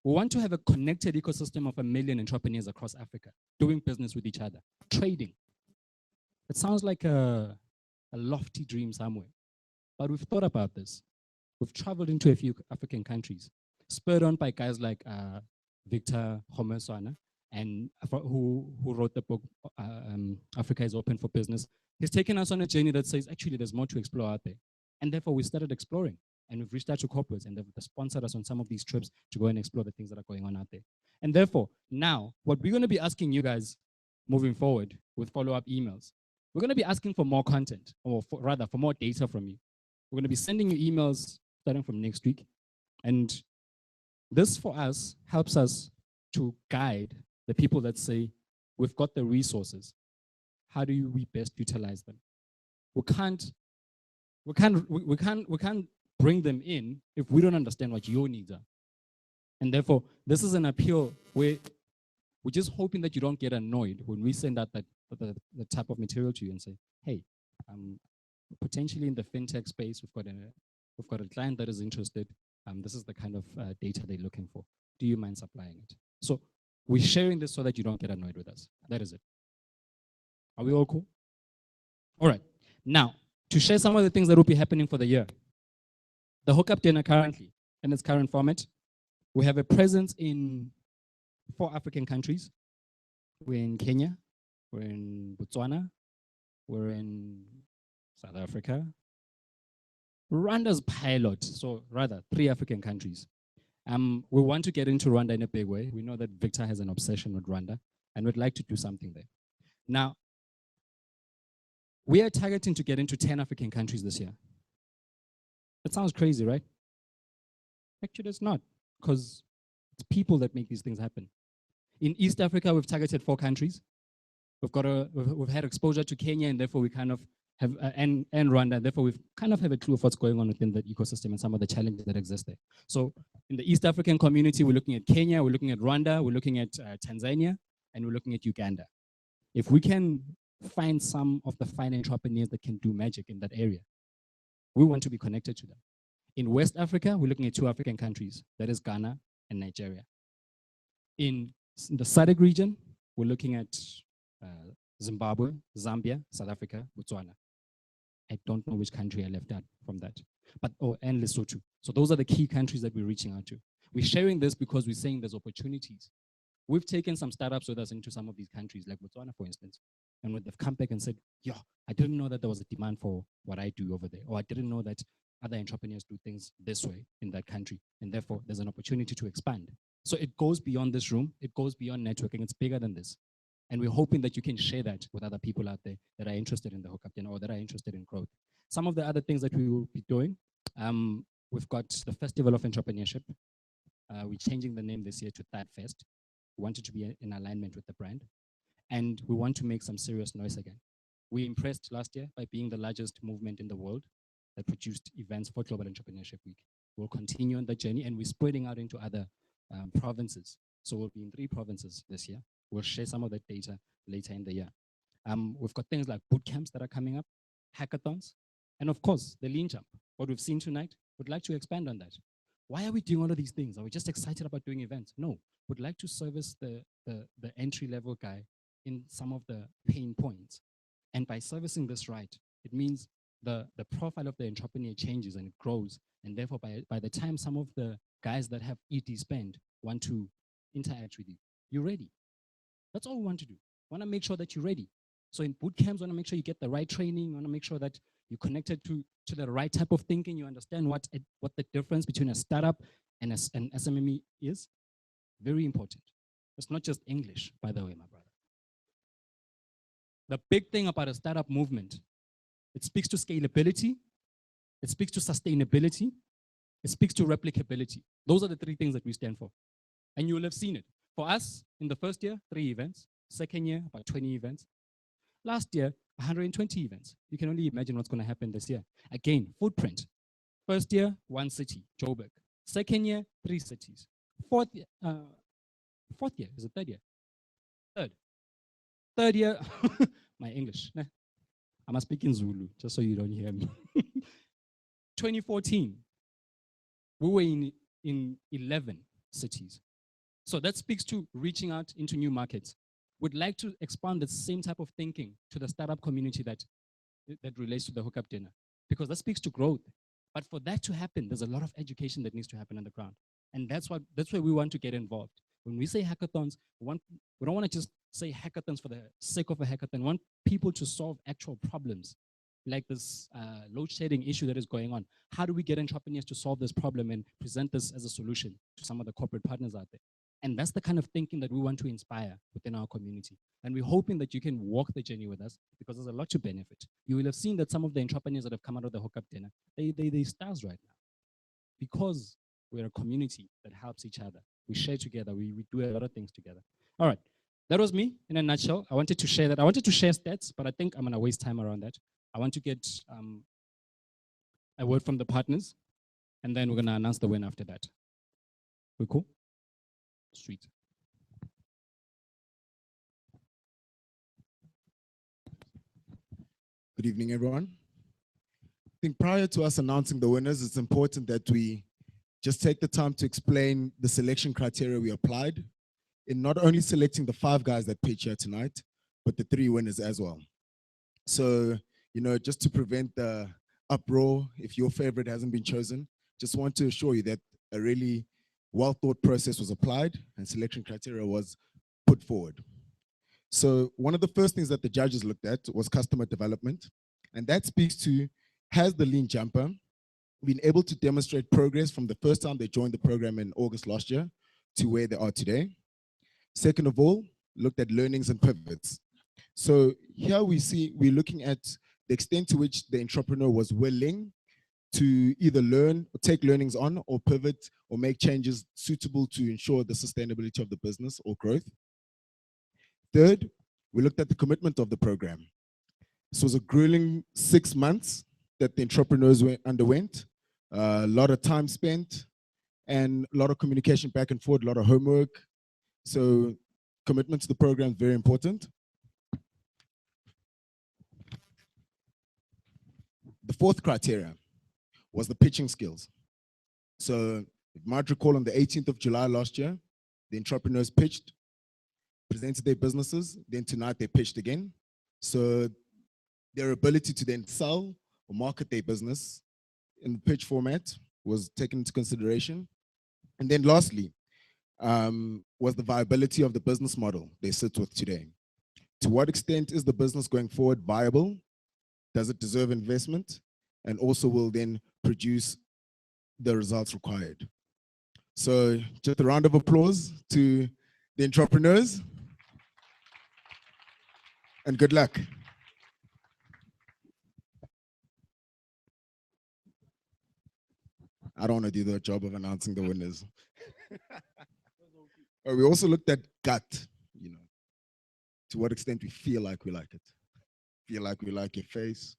B: We want to have a connected ecosystem of 1 million entrepreneurs across Africa, doing business with each other, trading. It sounds like a lofty dream somewhere, but we've thought about this. We've traveled into a few African countries, spurred on by guys like Victor Homerswana, and who wrote the book, Africa is Open for Business. He's taken us on a journey that says, actually, there's more to explore out there. And therefore, we started exploring. And we've reached out to corporates, and they've sponsored us on some of these trips to go and explore the things that are going on out there. And therefore, now, what we're going to be asking you guys moving forward with follow-up emails, we're going to be asking for more content, or rather, for more data from you. We're going to be sending you emails starting from next week. And this, for us, helps us to guide the people that say, we've got the resources. How do we best utilize them? We can't bring them in if we don't understand what your needs are. And therefore, this is an appeal where we're just hoping that you don't get annoyed when we send out the type of material to you and say, hey, potentially in the fintech space, we've got a client that is interested. This is the kind of data they're looking for. Do you mind supplying it? So we're sharing this so that you don't get annoyed with us. That is it. Are we all cool? All right. Now, to share some of the things that will be happening for the year. The hookup dinner currently, in its current format, we have a presence in 4 African countries. We're in Kenya, we're in Botswana, we're in South Africa. Rwanda's pilot, so rather 3 African countries. We want to get into Rwanda in a big way. We know that Victor has an obsession with Rwanda, and we'd like to do something there. Now, we are targeting to get into 10 African countries this year. That sounds crazy, right? Actually, it's not, because it's people that make these things happen. In East Africa, we've targeted 4 countries. We've had exposure to Kenya, and therefore we kind of have, and Rwanda, and therefore we've kind of have a clue of what's going on within the ecosystem and some of the challenges that exist there. So in the East African community, we're looking at Kenya, we're looking at Rwanda, we're looking at Tanzania, and we're looking at Uganda. If we can find some of the fine entrepreneurs that can do magic in that area, we want to be connected to them. In West Africa, we're looking at 2 African countries, that is Ghana and Nigeria. In the SADC region, we're looking at Zimbabwe, Zambia, South Africa, Botswana. I don't know which country I left out from that, but and Lesotho. So those are the key countries that we're reaching out to. We're sharing this because we're saying there's opportunities. We've taken some startups with us into some of these countries, like Botswana, for instance, and when they've come back and said, yeah, I didn't know that there was a demand for what I do over there, or I didn't know that other entrepreneurs do things this way in that country, and therefore there's an opportunity to expand. So it goes beyond this room, it goes beyond networking, it's bigger than this. And we're hoping that you can share that with other people out there that are interested in the hookup dinner or that are interested in growth. Some of the other things that we will be doing, we've got the Festival of Entrepreneurship. We're changing the name this year to Thud Fest. We want it to be in alignment with the brand. And we want to make some serious noise again. We impressed last year by being the largest movement in the world that produced events for Global Entrepreneurship Week. We'll continue on that journey, and we're spreading out into other provinces. So we'll be in 3 provinces this year. We'll share some of that data later in the year. We've got things like boot camps that are coming up, hackathons, and of course, the lean jump. What we've seen tonight, we'd like to expand on that. Why are we doing all of these things? Are we just excited about doing events? No, we'd like to service the entry-level guy in some of the pain points. And by servicing this right, it means the profile of the entrepreneur changes and it grows. And therefore, by the time some of the guys that have ET spend want to interact with you, you're ready. That's all we want to do. We want to make sure that you're ready. So in boot camps, we want to make sure you get the right training. We want to make sure that you're connected to the right type of thinking. You understand what the difference between a startup and an SMME is. Very important. It's not just English, by the way, my brother. The big thing about a startup movement, it speaks to scalability, it speaks to sustainability, it speaks to replicability. Those are the three things that we stand for. And you will have seen it. For us, in the first year, 3 events. Second year, about 20 events. Last year, 120 events. You can only imagine what's going to happen this year. Again, footprint. First year, 1 city, Joburg. Second year, 3 cities. Fourth year, is it third year? Third year, my English. I'm speaking Zulu, just so you don't hear me. 2014, we were in 11 cities. So that speaks to reaching out into new markets. We'd like to expand the same type of thinking to the startup community that relates to the hookup dinner, because that speaks to growth. But for that to happen, there's a lot of education that needs to happen on the ground. And that's where we want to get involved. When we say hackathons, we don't want to just say hackathons for the sake of a hackathon. We want people to solve actual problems, like this load shedding issue that is going on. How do we get entrepreneurs to solve this problem and present this as a solution to some of the corporate partners out there? And that's the kind of thinking that we want to inspire within our community. And we're hoping that you can walk the journey with us, because there's a lot to benefit. You will have seen that some of the entrepreneurs that have come out of the hookup dinner, they're stars right now, because we're a community that helps each other. We share together, we do a lot of things together. All right, that was me in a nutshell. I wanted to share that. I wanted to share stats, but I think I'm gonna waste time around that. I want to get a word from the partners, and then we're gonna announce the win after that. We cool? Sweet.
I: Good evening, everyone. I think prior to us announcing the winners, it's important that we just take the time to explain the selection criteria we applied in not only selecting the 5 guys that pitch here tonight, but the 3 winners as well. So, just to prevent the uproar, if your favorite hasn't been chosen, just want to assure you that a really well-thought process was applied and selection criteria was put forward. So one of the first things that the judges looked at was customer development. And that speaks to, has the lean jumper been able to demonstrate progress from the first time they joined the program in August last year to where they are today? Second of all, looked at learnings and pivots. So here we're looking at the extent to which the entrepreneur was willing to either learn or take learnings on or pivot or make changes suitable to ensure the sustainability of the business or growth. Third, we looked at the commitment of the program. This was a grueling 6 months that the entrepreneurs underwent, a lot of time spent and a lot of communication back and forth, a lot of homework. So commitment to the program is very important. The fourth criteria was the pitching skills. So you might recall on the 18th of July last year, the entrepreneurs pitched, presented their businesses, then tonight they pitched again. So their ability to then sell or market their business in the pitch format was taken into consideration. And then lastly, was the viability of the business model they sit with today. To what extent is the business going forward viable? Does it deserve investment? And also will then produce the results required. So just a round of applause to the entrepreneurs and good luck. I don't want to do the job of announcing the winners. We also looked at gut, to what extent we feel like we like it. Feel like we like your face.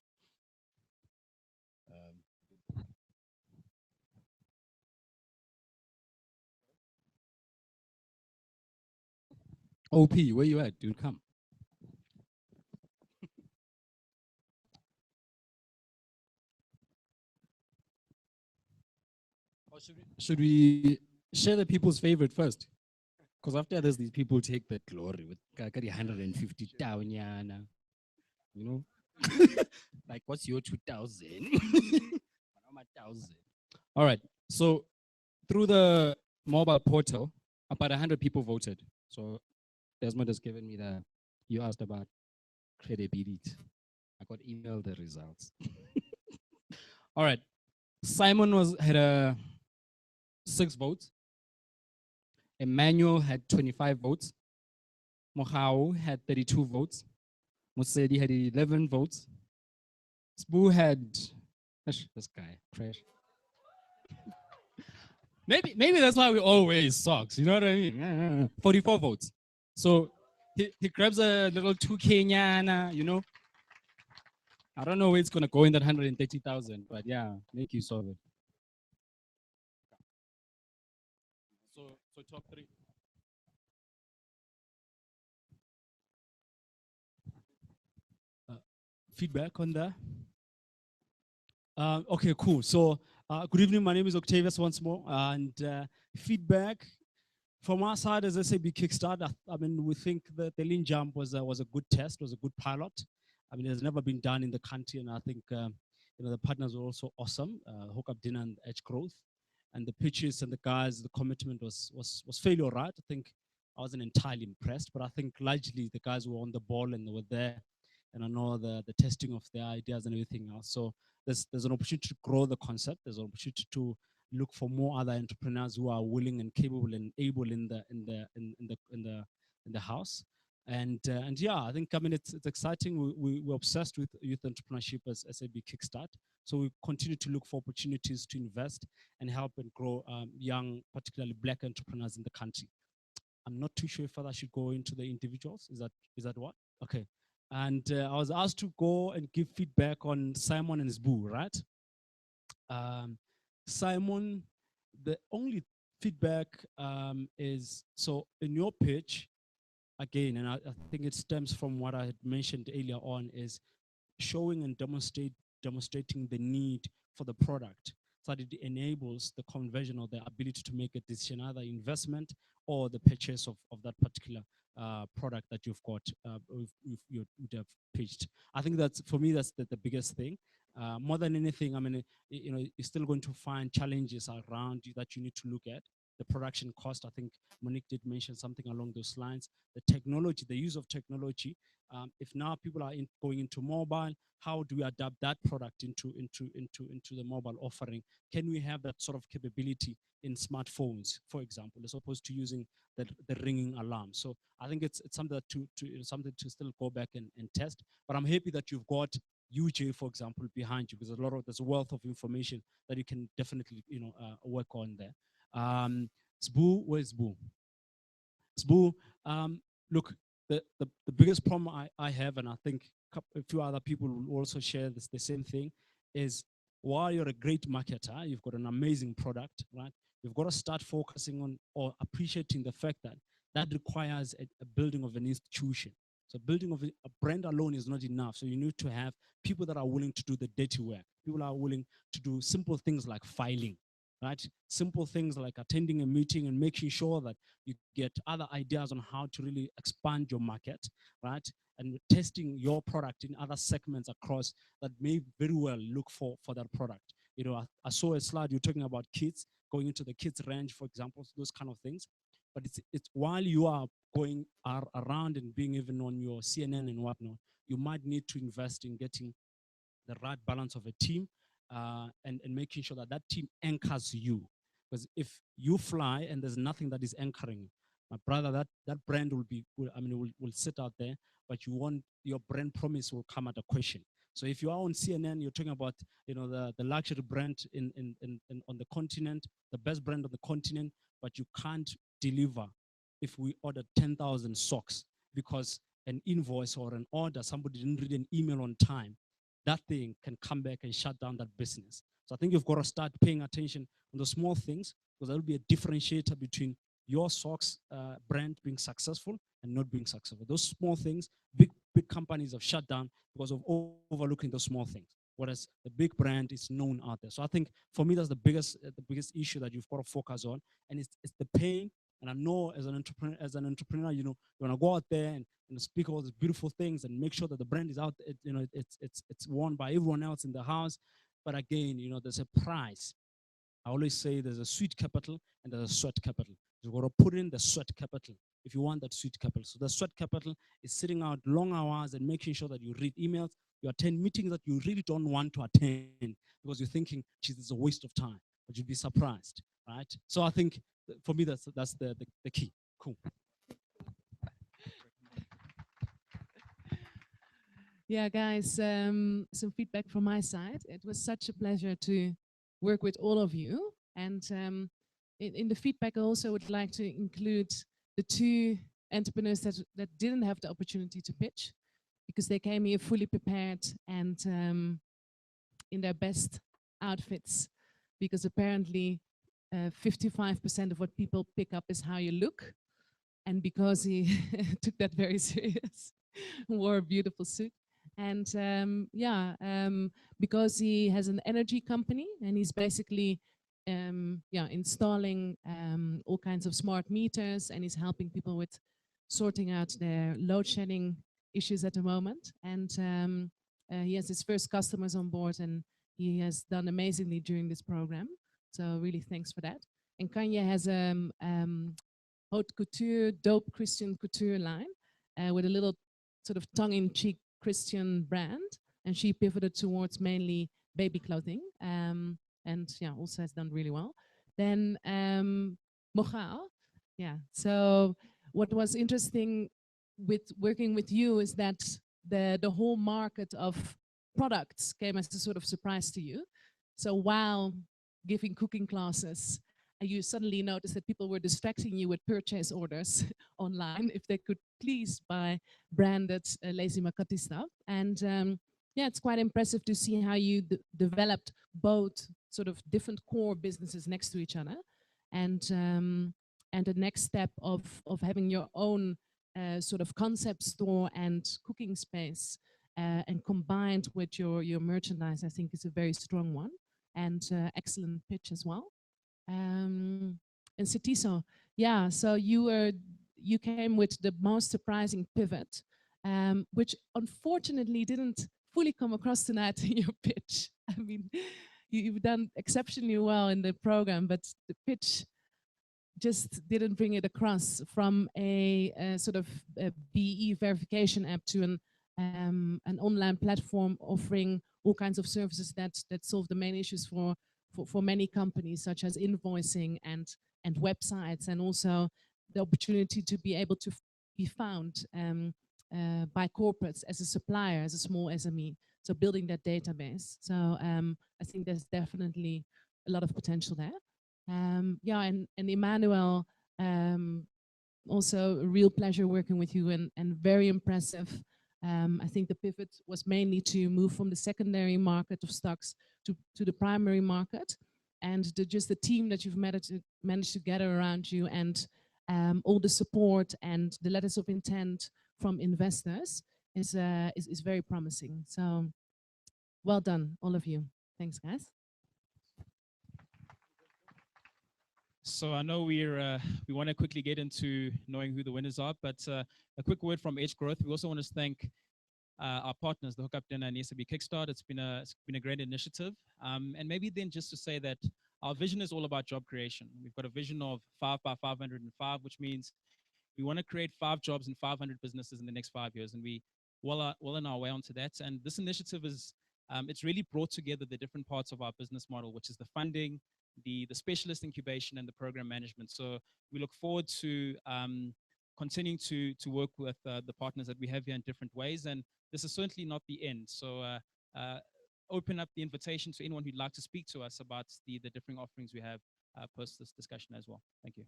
B: OP, where you at, dude? Come. Or should we share the people's favorite first? Because after this, these people take the glory with 150 down, you know? Like, what's your 2,000? 1,000. All right. So through the mobile portal, about 100 people voted. So Desmond has given me you asked about credibility. I got emailed the results. All right. Simon had 6 votes. Emmanuel had 25 votes. Mohau had 32 votes. Musedi had 11 votes. Sbu had, this guy, crash. Maybe that's why we always socks, you know what I mean? 44 votes. So he grabs a little 2K nyana, you know. I don't know where it's gonna go in that 130,000, but yeah, make use of it. So top three.
A: Feedback on that? Okay, cool. So good evening. My name is Octavius once more. And feedback from our side, as SAB Kickstart, I mean, we think that the lean jump was a good test, was a good pilot. I mean, it has never been done in the country. And I think, you know, the partners were also awesome. Hook Up Dinner and Edge Growth. And the pitches and the guys, the commitment was fairly all right. I think I wasn't entirely impressed, but I think largely the guys were on the ball and they were there. And I know the testing of their ideas and everything else. So there's an opportunity to grow the concept. There's an opportunity to look for more other entrepreneurs who are willing and capable and able in the house. And yeah, I think it's exciting. We're obsessed with youth entrepreneurship as SAB Kickstart. So we continue to look for opportunities to invest and help and grow young, particularly Black entrepreneurs in the country. I'm not too sure if I should go into the individuals. Is that what? Okay. And I was asked to go and give feedback on Simon and Sbu, right? Simon, the only feedback is, so in your pitch, again, and I think it stems from what I had mentioned earlier on, is showing and demonstrating the need for the product so that it enables the conversion or the ability to make a decision, either investment or the purchase of that particular product that you've got, you would have pitched. I think that's, for me, that's the biggest thing. More than anything, I mean, you know, you're still going to find challenges around you that you need to look at. The production cost, I think Monique did mention something along those lines. The technology, the use of technology. If now people are going into mobile, how do we adapt that product into the mobile offering? Can we have that sort of capability in smartphones, for example, as opposed to using the ringing alarm? So I think it's something something to still go back and test. But I'm happy that you've got UJ, for example, behind you, because there's a wealth of information that you can definitely work on there. Sbu, where's Sbu? Sbu, look, the biggest problem I have, and I think a few other people will also share the same thing, is while you're a great marketer, you've got an amazing product, right? You've got to start focusing on or appreciating the fact that that requires a building of an institution. So building of a brand alone is not enough. So you need to have people that are willing to do the dirty work. People are willing to do simple things like filing, right? Simple things like attending a meeting and making sure that you get other ideas on how to really expand your market, right? And testing your product in other segments across that may very well look for that product. You know, I saw a slide, you're talking about kids, going into the kids range, for example, those kind of things. But it's while you are going around and being even on your CNN and whatnot, you might need to invest in getting the right balance of a team and making sure that that team anchors you. Because if you fly and there's nothing that is anchoring, my brother, that brand will sit out there, but your brand promise will come at a question. So if you are on CNN, you're talking about the luxury brand on the continent, the best brand on the continent, but you can't deliver if we order 10,000 socks because an invoice or an order, somebody didn't read an email on time, that thing can come back and shut down that business. So I think you've got to start paying attention on the small things, because there will be a differentiator between your socks brand being successful and not being successful. Those small things, big companies have shut down because of overlooking those small things. Whereas the big brand is known out there. So I think for me, that's the biggest issue that you've got to focus on. And it's the pain. And I know as an entrepreneur, you want to go out there and speak all these beautiful things and make sure that the brand is out, it's worn by everyone else in the house. But again, there's a price. I always say there's a sweet capital and there's a sweat capital. You've got to put in the sweat capital if you want that sweet capital. So the sweat capital is sitting out long hours and making sure that you read emails, you attend meetings that you really don't want to attend because you're thinking, geez, it's a waste of time, but you'd be surprised, right? So I think for me, that's the key. Cool.
R: Yeah, guys, some feedback from my side. It was such a pleasure to work with all of you. And in the feedback, I also would like to include the two entrepreneurs that didn't have the opportunity to pitch, because they came here fully prepared and in their best outfits, because apparently 55% of what people pick up is how you look. And because he took that very serious, wore a beautiful suit. And because he has an energy company and he's basically installing all kinds of smart meters, and he's helping people with sorting out their load shedding issues at the moment. And he has his first customers on board, and he has done amazingly during this program. So really thanks for that. And Kanye has haute couture, dope Christian couture line with a little sort of tongue-in-cheek Christian brand, and she pivoted towards mainly baby clothing, and yeah, also has done really well. Then Mochal, yeah. So what was interesting with working with you is that the whole market of products came as a sort of surprise to you. So while giving cooking classes, you suddenly noticed that people were distracting you with purchase orders online if they could please buy branded Lazy Makati stuff. And yeah, it's quite impressive to see how you developed both sort of different core businesses next to each other. And the next step of having your own sort of concept store and cooking space and combined with your merchandise, I think is a very strong one, and excellent pitch as well. And Satiso, yeah, so you came with the most surprising pivot, which unfortunately didn't fully come across tonight in your pitch. I mean, you've done exceptionally well in the program, but the pitch just didn't bring it across from a sort of a BE verification app to an online platform offering all kinds of services that solve the main issues for many companies, such as invoicing and websites, and also the opportunity to be able to be found by corporates as a supplier, as a small SME. So building that database. So I think there's definitely a lot of potential there. Yeah, and Emmanuel, also a real pleasure working with you, and very impressive. I think the pivot was mainly to move from the secondary market of stocks to the primary market, and just the team that you've managed to gather around you, and all the support and the letters of intent from investors is very promising. So well done, all of you. Thanks, guys.
S: So I know we want to quickly get into knowing who the winners are, but a quick word from Edge Growth. We also want to thank our partners, the Hookup Dinner and SAB Kickstart. It's been a great initiative. And maybe then just to say that our vision is all about job creation. We've got a vision of 5 by 505, which means we want to create 5 jobs and 500 businesses in the next 5 years, and we well on our way onto that. And this initiative is it's really brought together the different parts of our business model, which is the funding, the specialist incubation, and the program management. So we look forward to continuing to work with the partners that we have here in different ways. And this is certainly not the end. So open up the invitation to anyone who'd like to speak to us about the different offerings we have post this discussion as well. Thank you.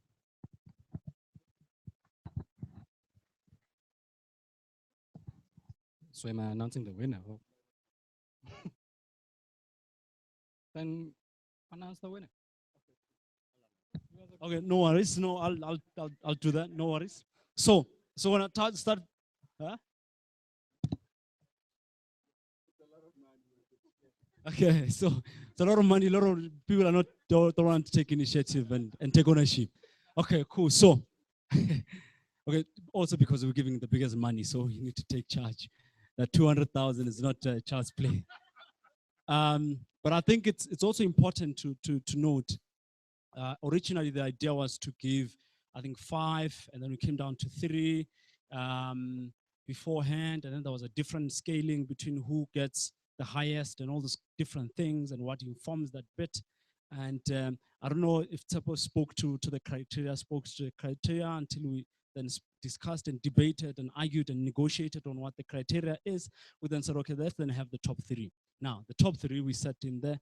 B: So am I announcing the winner? Oh. Then announce the winner.
A: Okay, no worries. No, I'll do that. No worries. So when I start, huh? Okay, so it's a lot of money. A lot of people don't want to take initiative and take ownership. Okay, cool. So, okay, also because we're giving the biggest money, so you need to take charge. That 200,000 is not child's play. But I think it's also important to note. Originally, the idea was to give, I think, 5, and then we came down to 3 beforehand, and then there was a different scaling between who gets the highest and all those different things and what informs that bit. And I don't know if Tsepo spoke to the criteria, until we then discussed and debated and argued and negotiated on what the criteria is. We then said, okay, let's then have the top three. Now, the top three, we sat in there,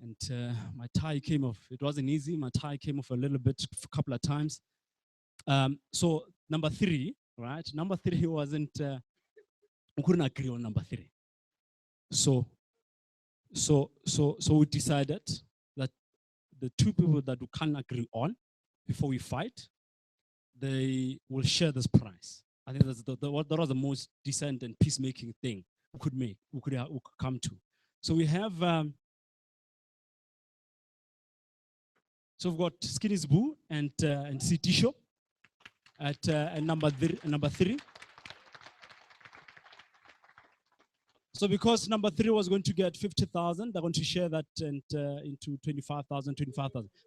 A: and my tie came off. It wasn't easy. My tie came off a little bit, a couple of times. So number three, right? Number three wasn't, we couldn't agree on number three. So we decided that the two people that we can't agree on before we fight, they will share this prize. I think that's that was the most decent and peacemaking thing we could make, we could come to. So we have, so we've got Skinny's Boo and CT Shop at number three. So because number three was going to get 50,000, they're going to share that into 25,000.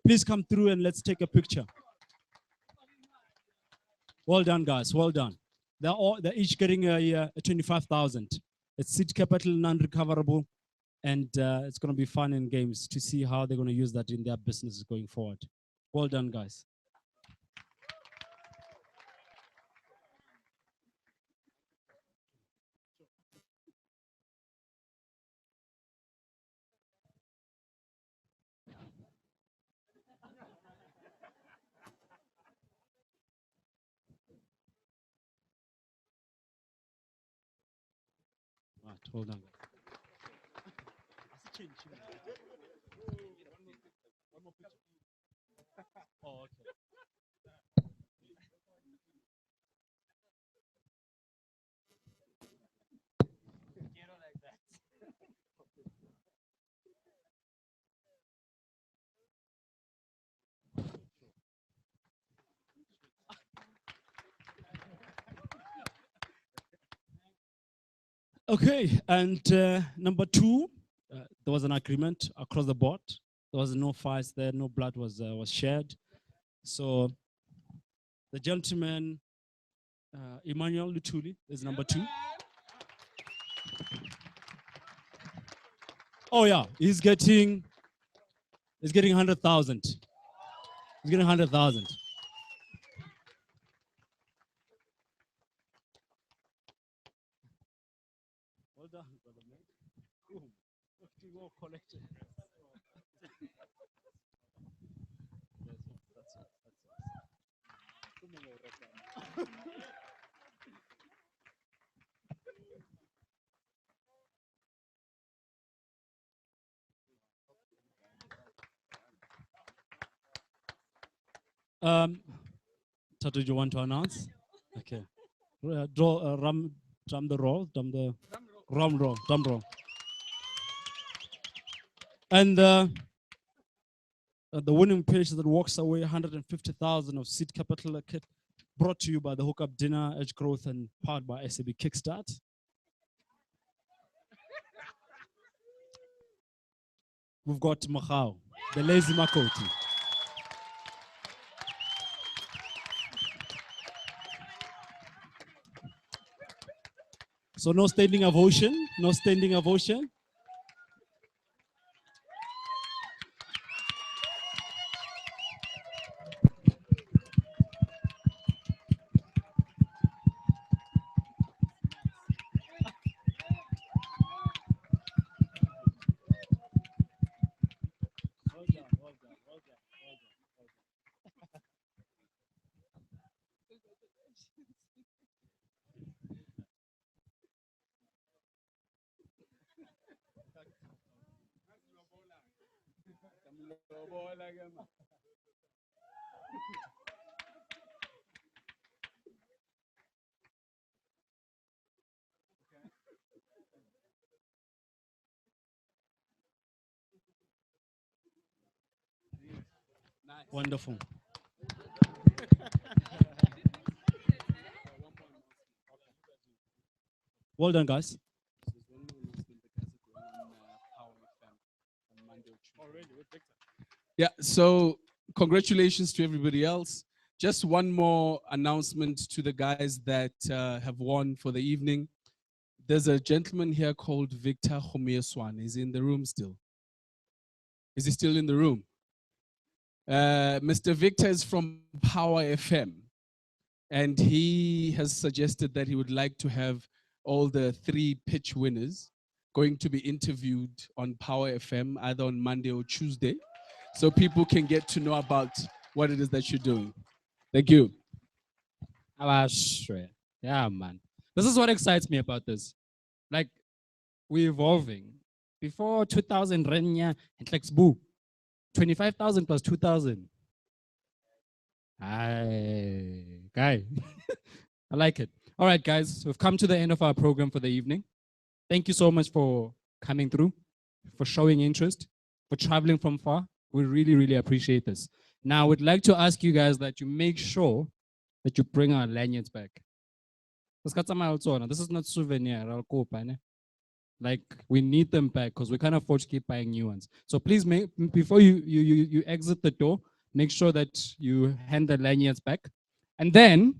A: Please come through and let's take a picture. Well done, guys. Well done. They're each getting a 25,000. It's seed capital, non-recoverable, and it's going to be fun and games to see how they're going to use that in their business going forward. Well done, guys. Right, hold on. Oh, okay. Okay, and number two, there was an agreement across the board. There was no fights there, no blood was shared. So the gentleman, Emmanuel Lutuli, is number two. Oh yeah, he's getting 100,000. He's getting 100,000. Well done, brother man. Cool. Well collected. Tatu, do you want to announce? Okay. Drum the roll, drum roll. And the winning page that walks away 150,000 of seed capital kit brought to you by the Hookup Dinner, Edge Growth, and powered by SAB Kickstart. We've got Mahao, the lazy Makoti. So no standing ovation, no standing ovation. Wonderful. Well done, guys.
T: Yeah, so congratulations to everybody else. Just one more announcement to the guys that have won for the evening. There's a gentleman here called Victor Homieswan. He's in the room still. Is he still in the room? Mr. Victor is from Power FM, and he has suggested that he would like to have all the 3 pitch winners going to be interviewed on Power FM either on Monday or Tuesday, so people can get to know about what it is that you're doing. Thank you.
B: Yeah, man. This is what excites me about this. Like, we're evolving. Before 2000 renya, it like boo. 25,000 plus 2,000. Aye, guy. I like it. All right, guys, we've come to the end of our program for the evening. Thank you so much for coming through, for showing interest, for traveling from far. We really, really appreciate this. Now, I would like to ask you guys that you make sure that you bring our lanyards back. This is not souvenir. Like, we need them back because we can't afford to keep buying new ones. So please, before you exit the door, make sure that you hand the lanyards back. And then,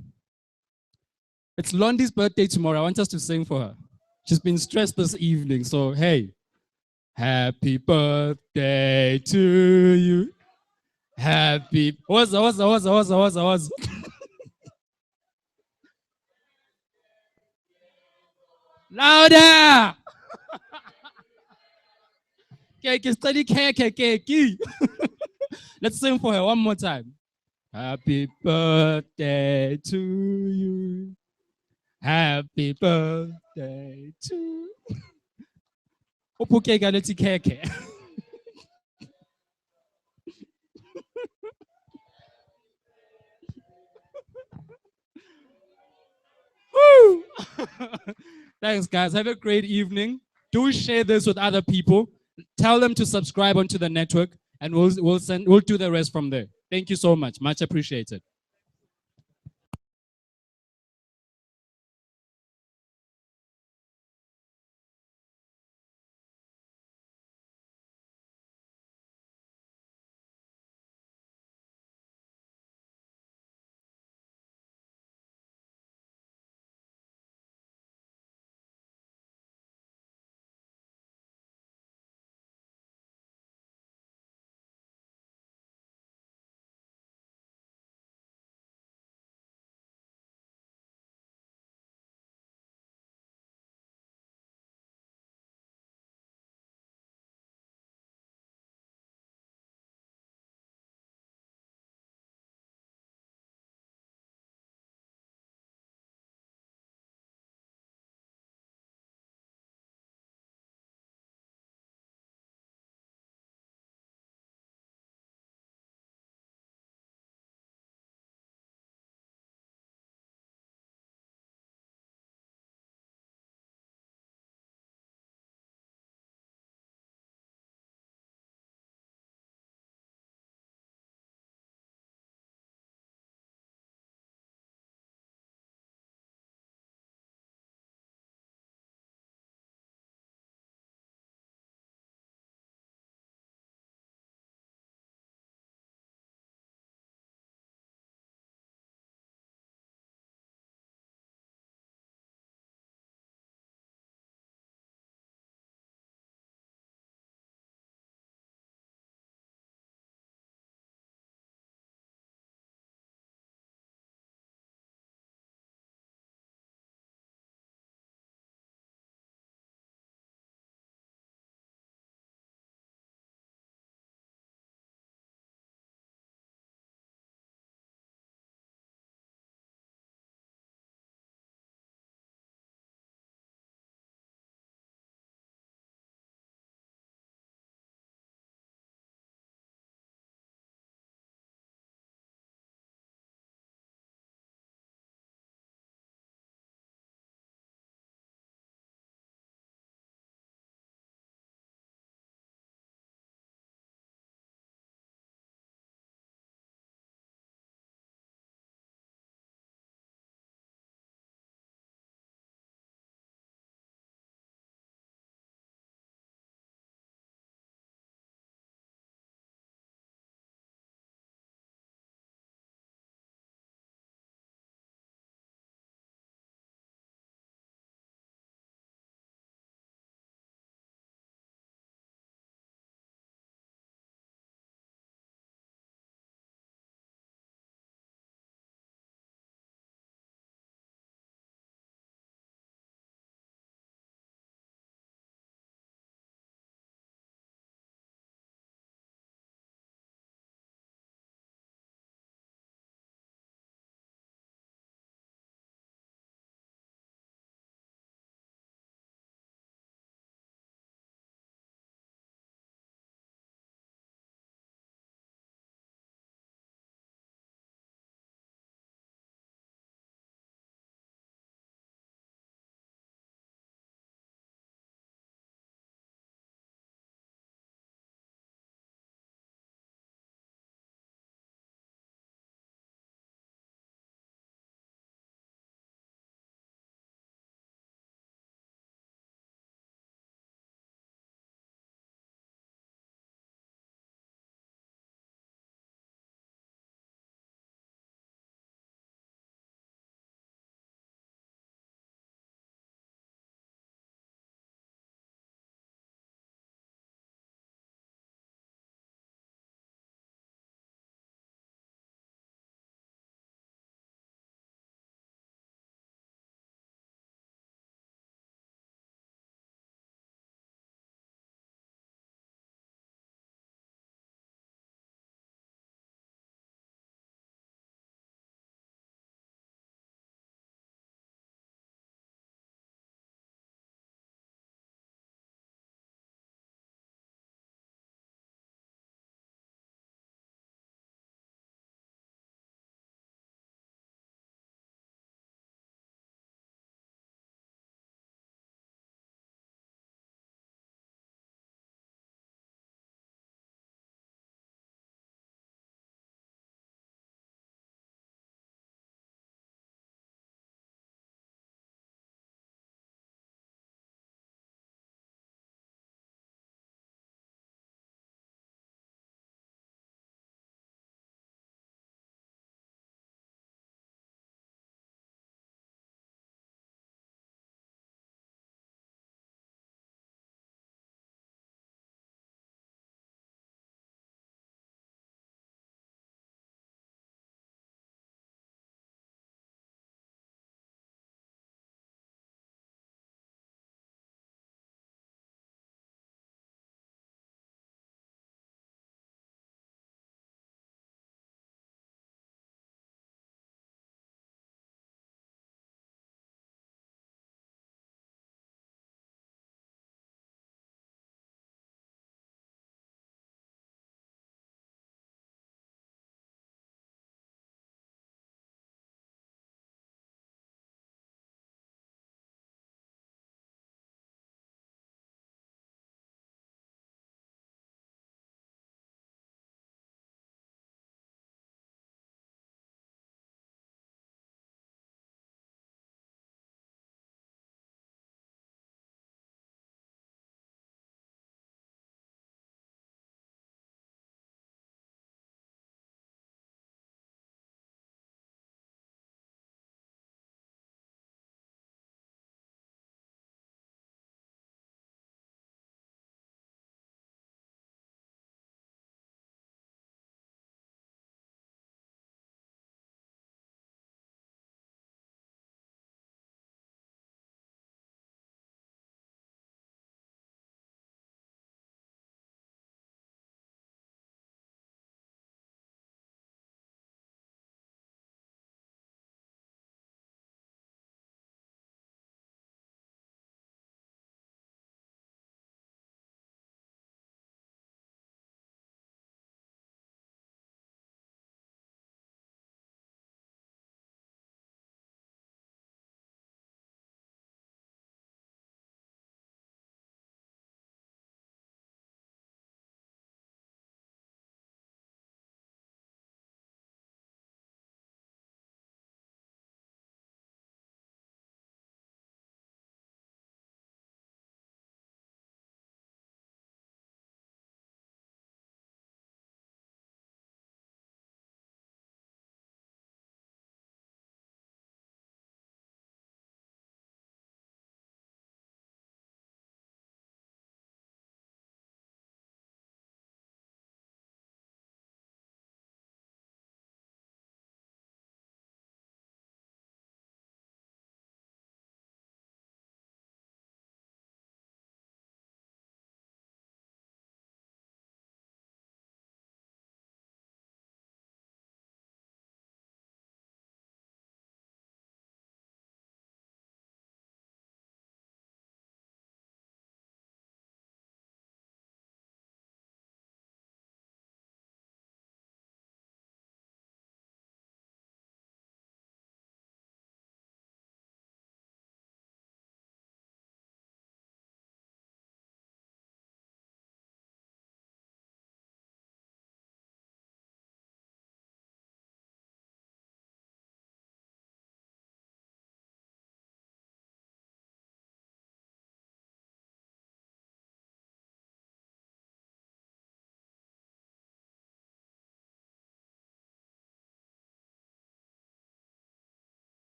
B: it's Londi's birthday tomorrow. I want us to sing for her. She's been stressed this evening, so hey. Happy birthday to you. Happy, what's Louder! Let's sing for her one more time. Happy birthday to you. Happy birthday to you. Woo! Thanks, guys. Have a great evening. Do share this with other people. Tell them to subscribe onto the network, and we'll do the rest from there. Thank you so much. Much appreciated.